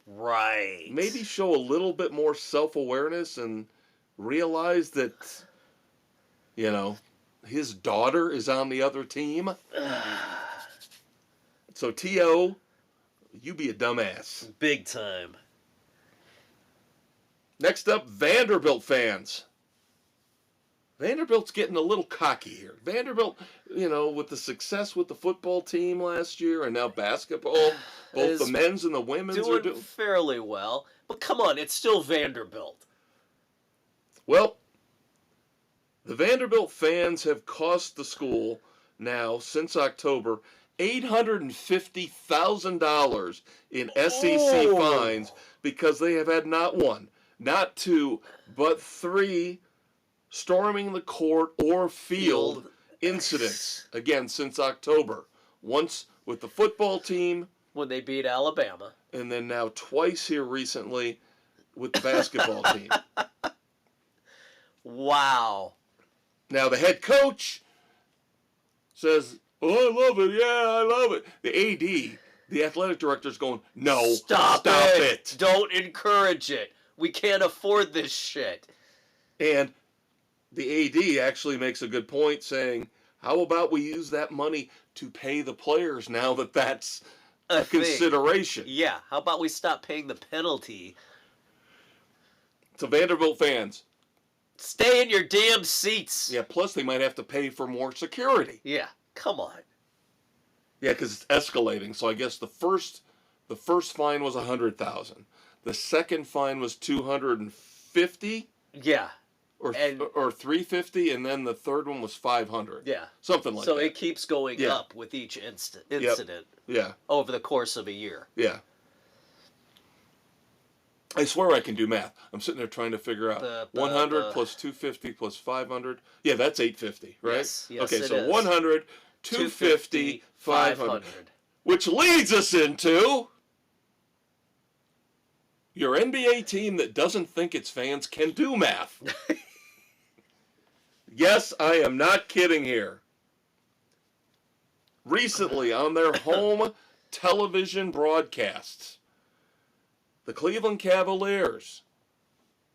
Right. Maybe show a little bit more self-awareness and realize that, his daughter is on the other team. So, T.O., you be a dumbass. Big time. Next up, Vanderbilt fans. Vanderbilt's getting a little cocky here. Vanderbilt, with the success with the football team last year and now basketball, both the men's and the women's are doing fairly well. But come on, it's still Vanderbilt. Well, the Vanderbilt fans have cost the school now, since October, $850,000 in SEC fines because they have had not one, not two, but three storming the court or field incidents, again, since October. Once with the football team, when they beat Alabama, and then now twice here recently with the basketball team. Wow. Now the head coach says, "Oh, I love it. Yeah, I love it." The AD, the athletic director, is going, "No, stop it. Don't encourage it. We can't afford this shit." And the AD actually makes a good point, saying, "How about we use that money to pay the players now that that's a consideration?" Yeah, how about we stop paying the penalty? So Vanderbilt fans, stay in your damn seats. Yeah, plus they might have to pay for more security. Yeah, come on. Yeah, because it's escalating. So I guess the first fine was $100,000. The second fine was $250. Yeah. Or $350, and then the third one was $500. Yeah. Something like that. So it keeps going up with each incident. Yeah. Over the course of a year. Yeah. I swear I can do math. I'm sitting there trying to figure out 100 plus 250 plus 500. Yeah, that's 850, right? Yes, okay, so is. 100, 250, 500. Which leads us into your NBA team that doesn't think its fans can do math. Yes, I am not kidding here. Recently, on their home television broadcasts, the Cleveland Cavaliers.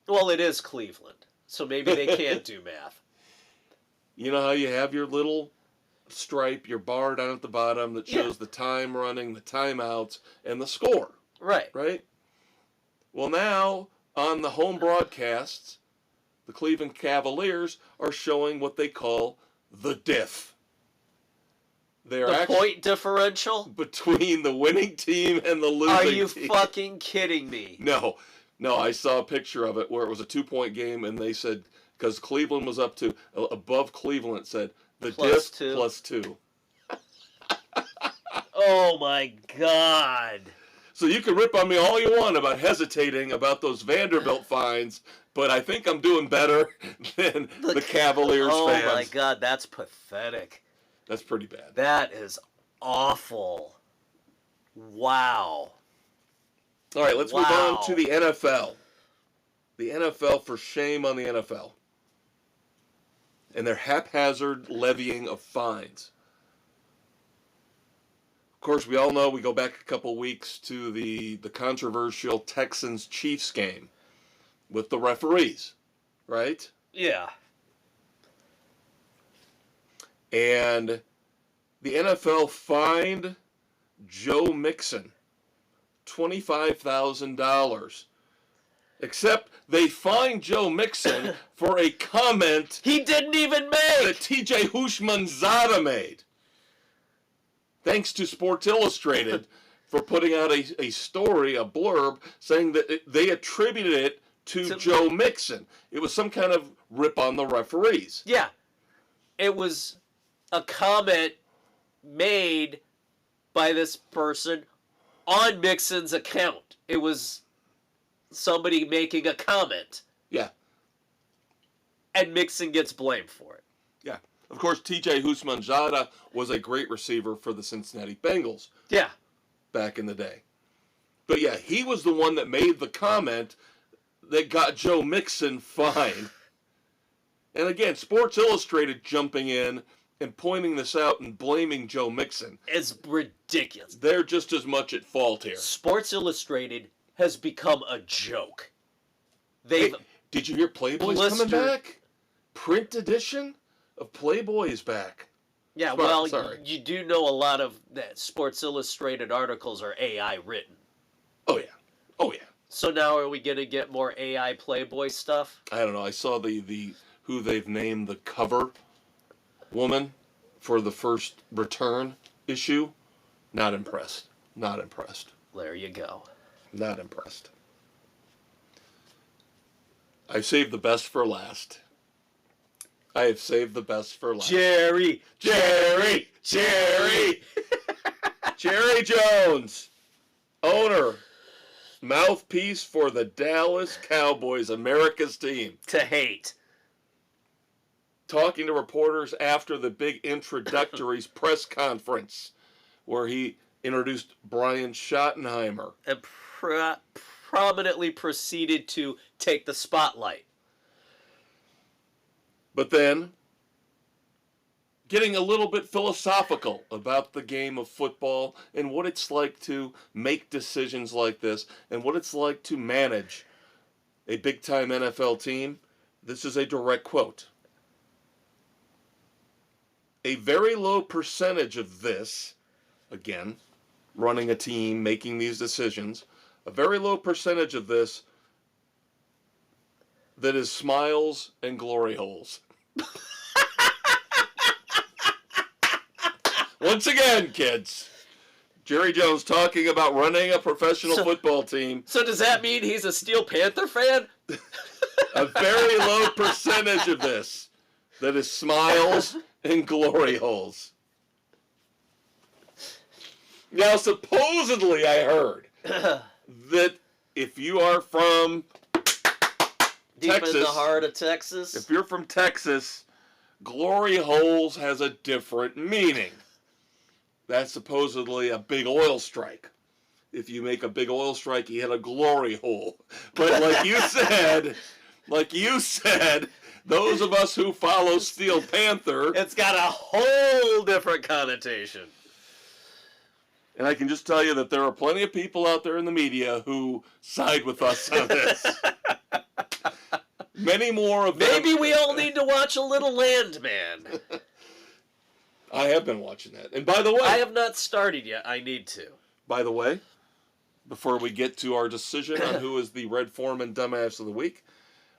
Well, it is Cleveland, so maybe they can't do math. You know how you have your little stripe, your bar down at the bottom that shows the time running, the timeouts, and the score. Right. Right? Well, now, on the home broadcasts, the Cleveland Cavaliers are showing what they call the diff. The point differential? Between the winning team and the losing team. Are you fucking kidding me? No, I saw a picture of it where it was a 2-point game, and they said, because Cleveland was up to, above Cleveland, it said, the diff plus 2. Oh my God. So you can rip on me all you want about hesitating about those Vanderbilt fines, but I think I'm doing better than the Cavaliers fans. Oh my God, that's pathetic. That's pretty bad. That is awful. Wow. All right, let's move on to the NFL. The NFL, for shame on the NFL. And their haphazard levying of fines. Of course, we all know, we go back a couple weeks to the controversial Texans-Chiefs game with the referees, right? Yeah. And the NFL fined Joe Mixon $25,000. Except they fined Joe Mixon for a comment he didn't even make that TJ Hushmanzada made. Thanks to Sports Illustrated for putting out a story, a blurb, saying that they attributed it to Joe Mixon. It was some kind of rip on the referees. Yeah. It was a comment made by this person on Mixon's account. It was somebody making a comment. Yeah. And Mixon gets blamed for it. Yeah. Of course, T.J. Houshmandzadeh was a great receiver for the Cincinnati Bengals. Yeah. Back in the day. But yeah, he was the one that made the comment that got Joe Mixon fined. And again, Sports Illustrated jumping in and pointing this out and blaming Joe Mixon. It's ridiculous. They're just as much at fault here. Sports Illustrated has become a joke. Hey, did you hear Playboy's coming back? Print edition of Playboy is back. Yeah, you do know a lot of that Sports Illustrated articles are AI written. Oh, yeah. Oh, yeah. So now are we going to get more AI Playboy stuff? I don't know. I saw the who they've named the cover woman for the first return issue. Not impressed. Not impressed. There you go. Not impressed. I've saved the best for last. I have saved the best for last. Jerry Jerry Jones, owner, mouthpiece for the Dallas Cowboys, America's team. To hate. Talking to reporters after the big introductory press conference where he introduced Brian Schottenheimer. And prominently proceeded to take the spotlight. But then, getting a little bit philosophical about the game of football and what it's like to make decisions like this and what it's like to manage a big-time NFL team. This is a direct quote. A very low percentage of this, again, running a team, making these decisions, a very low percentage of this that is smiles and glory holes. Once again, kids, Jerry Jones talking about running a professional football team. So does that mean he's a Steel Panther fan? A very low percentage of this that is smiles and glory holes. Now, supposedly I heard that if you are from Deep Texas, in the heart of Texas. if you're from Texas, glory holes has a different meaning. That's supposedly a big oil strike. If you make a big oil strike, you hit a glory hole. But like you said, those of us who follow Steel Panther, it's got a whole different connotation. And I can just tell you that there are plenty of people out there in the media who side with us on this. Many more of them. Maybe we all need to watch a little Landman. I have been watching that. And by the way, I have not started yet. I need to. By the way, before we get to our decision on who is the Red Foreman Dumbass of the Week,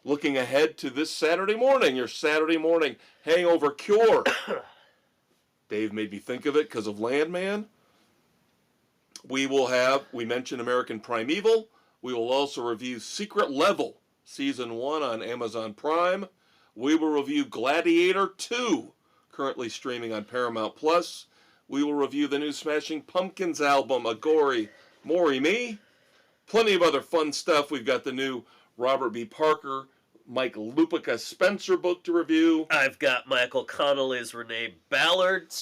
looking ahead to this Saturday morning, your Saturday morning hangover cure. Dave made me think of it because of Landman. We mentioned American Primeval. We will also review Secret Level, Season 1 on Amazon Prime. We will review Gladiator 2, currently streaming on Paramount Plus. We will review the new Smashing Pumpkins album, Agori Mori Me. Plenty of other fun stuff. We've got the new Robert B. Parker, Mike Lupica Spencer book to review. I've got Michael Connolly's Renee Ballard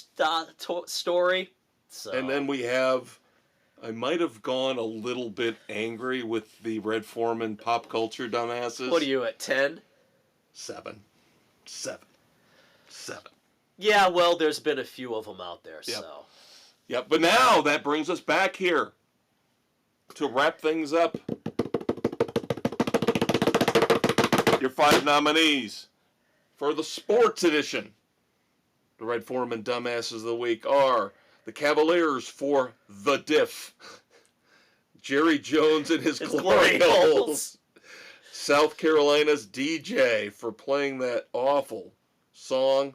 story. So. And then we have, I might have gone a little bit angry with the Red Foreman pop culture dumbasses. What are you at, 10? 7. Yeah, well, there's been a few of them out there, Yep. so. Yep, but now that brings us back here to wrap things up. Your 5 nominees for the sports edition. The Red Foreman Dumbasses of the Week are the Cavaliers for The Diff, Jerry Jones and his glory holes, South Carolina's DJ for playing that awful song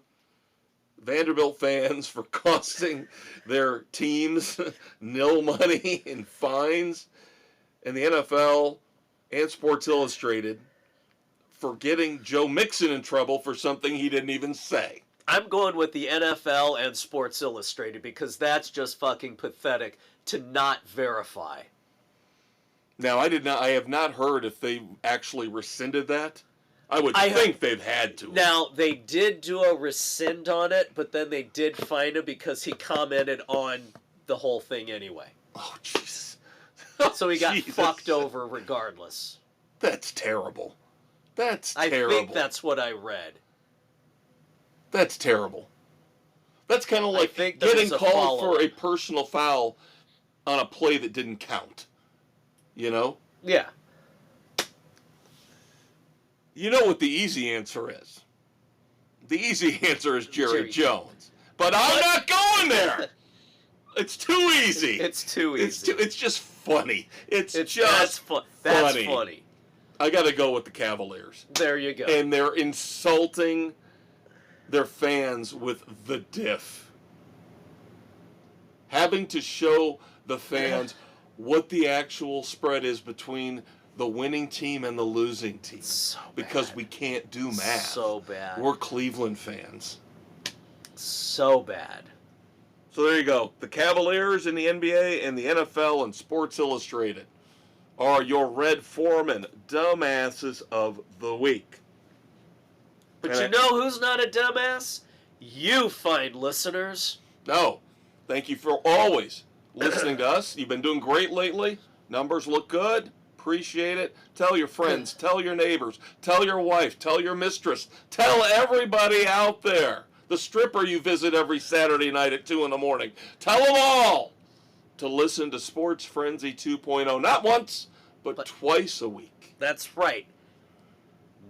Vanderbilt fans for costing their teams nil money in fines, and the NFL and Sports Illustrated for getting Joe Mixon in trouble for something he didn't even say. I'm going with the NFL and Sports Illustrated because that's just fucking pathetic to not verify. Now, I have not heard if they actually rescinded that. I would think they've had to. Now, they did do a rescind on it, but then they did fine him because he commented on the whole thing anyway. Oh, Jesus. So he got fucked over regardless. That's terrible. That's terrible. I think that's what I read. That's terrible. That's kind of like getting called for a personal foul on a play that didn't count. You know? Yeah. You know what the easy answer is? The easy answer is Jerry Jones. But I'm not going there! It's too easy. It's too easy. It's just funny. That's funny. That's funny. I got to go with the Cavaliers. There you go. And they're insulting their fans with the diff. Having to show the fans what the actual spread is between the winning team and the losing team. So bad. Because we can't do math. So bad. We're Cleveland fans. So bad. So there you go. The Cavaliers in the NBA and the NFL and Sports Illustrated are your Red Foreman dumbasses of the week. But you know who's not a dumbass? You fine listeners. No. Thank you for always listening to us. You've been doing great lately. Numbers look good. Appreciate it. Tell your friends. Tell your neighbors. Tell your wife. Tell your mistress. Tell everybody out there. The stripper you visit every Saturday night at 2 in the morning. Tell them all to listen to Sports Frenzy 2.0. Not once, but twice a week. That's right.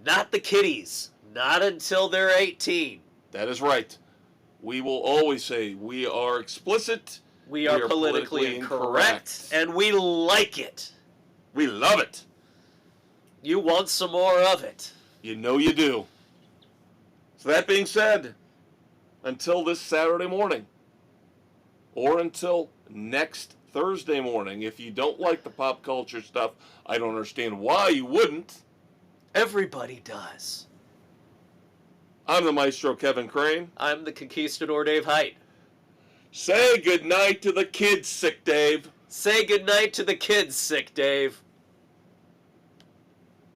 Not the kiddies. Not until they're 18. That is right. We will always say we are explicit. We are politically incorrect. And we like it. We love it. You want some more of it. You know you do. So that being said, until this Saturday morning, or until next Thursday morning, if you don't like the pop culture stuff, I don't understand why you wouldn't. Everybody does. I'm the maestro, Kevin Crane. I'm the conquistador, Dave Height. Say goodnight to the kids, Sick Dave. Say goodnight to the kids, Sick Dave.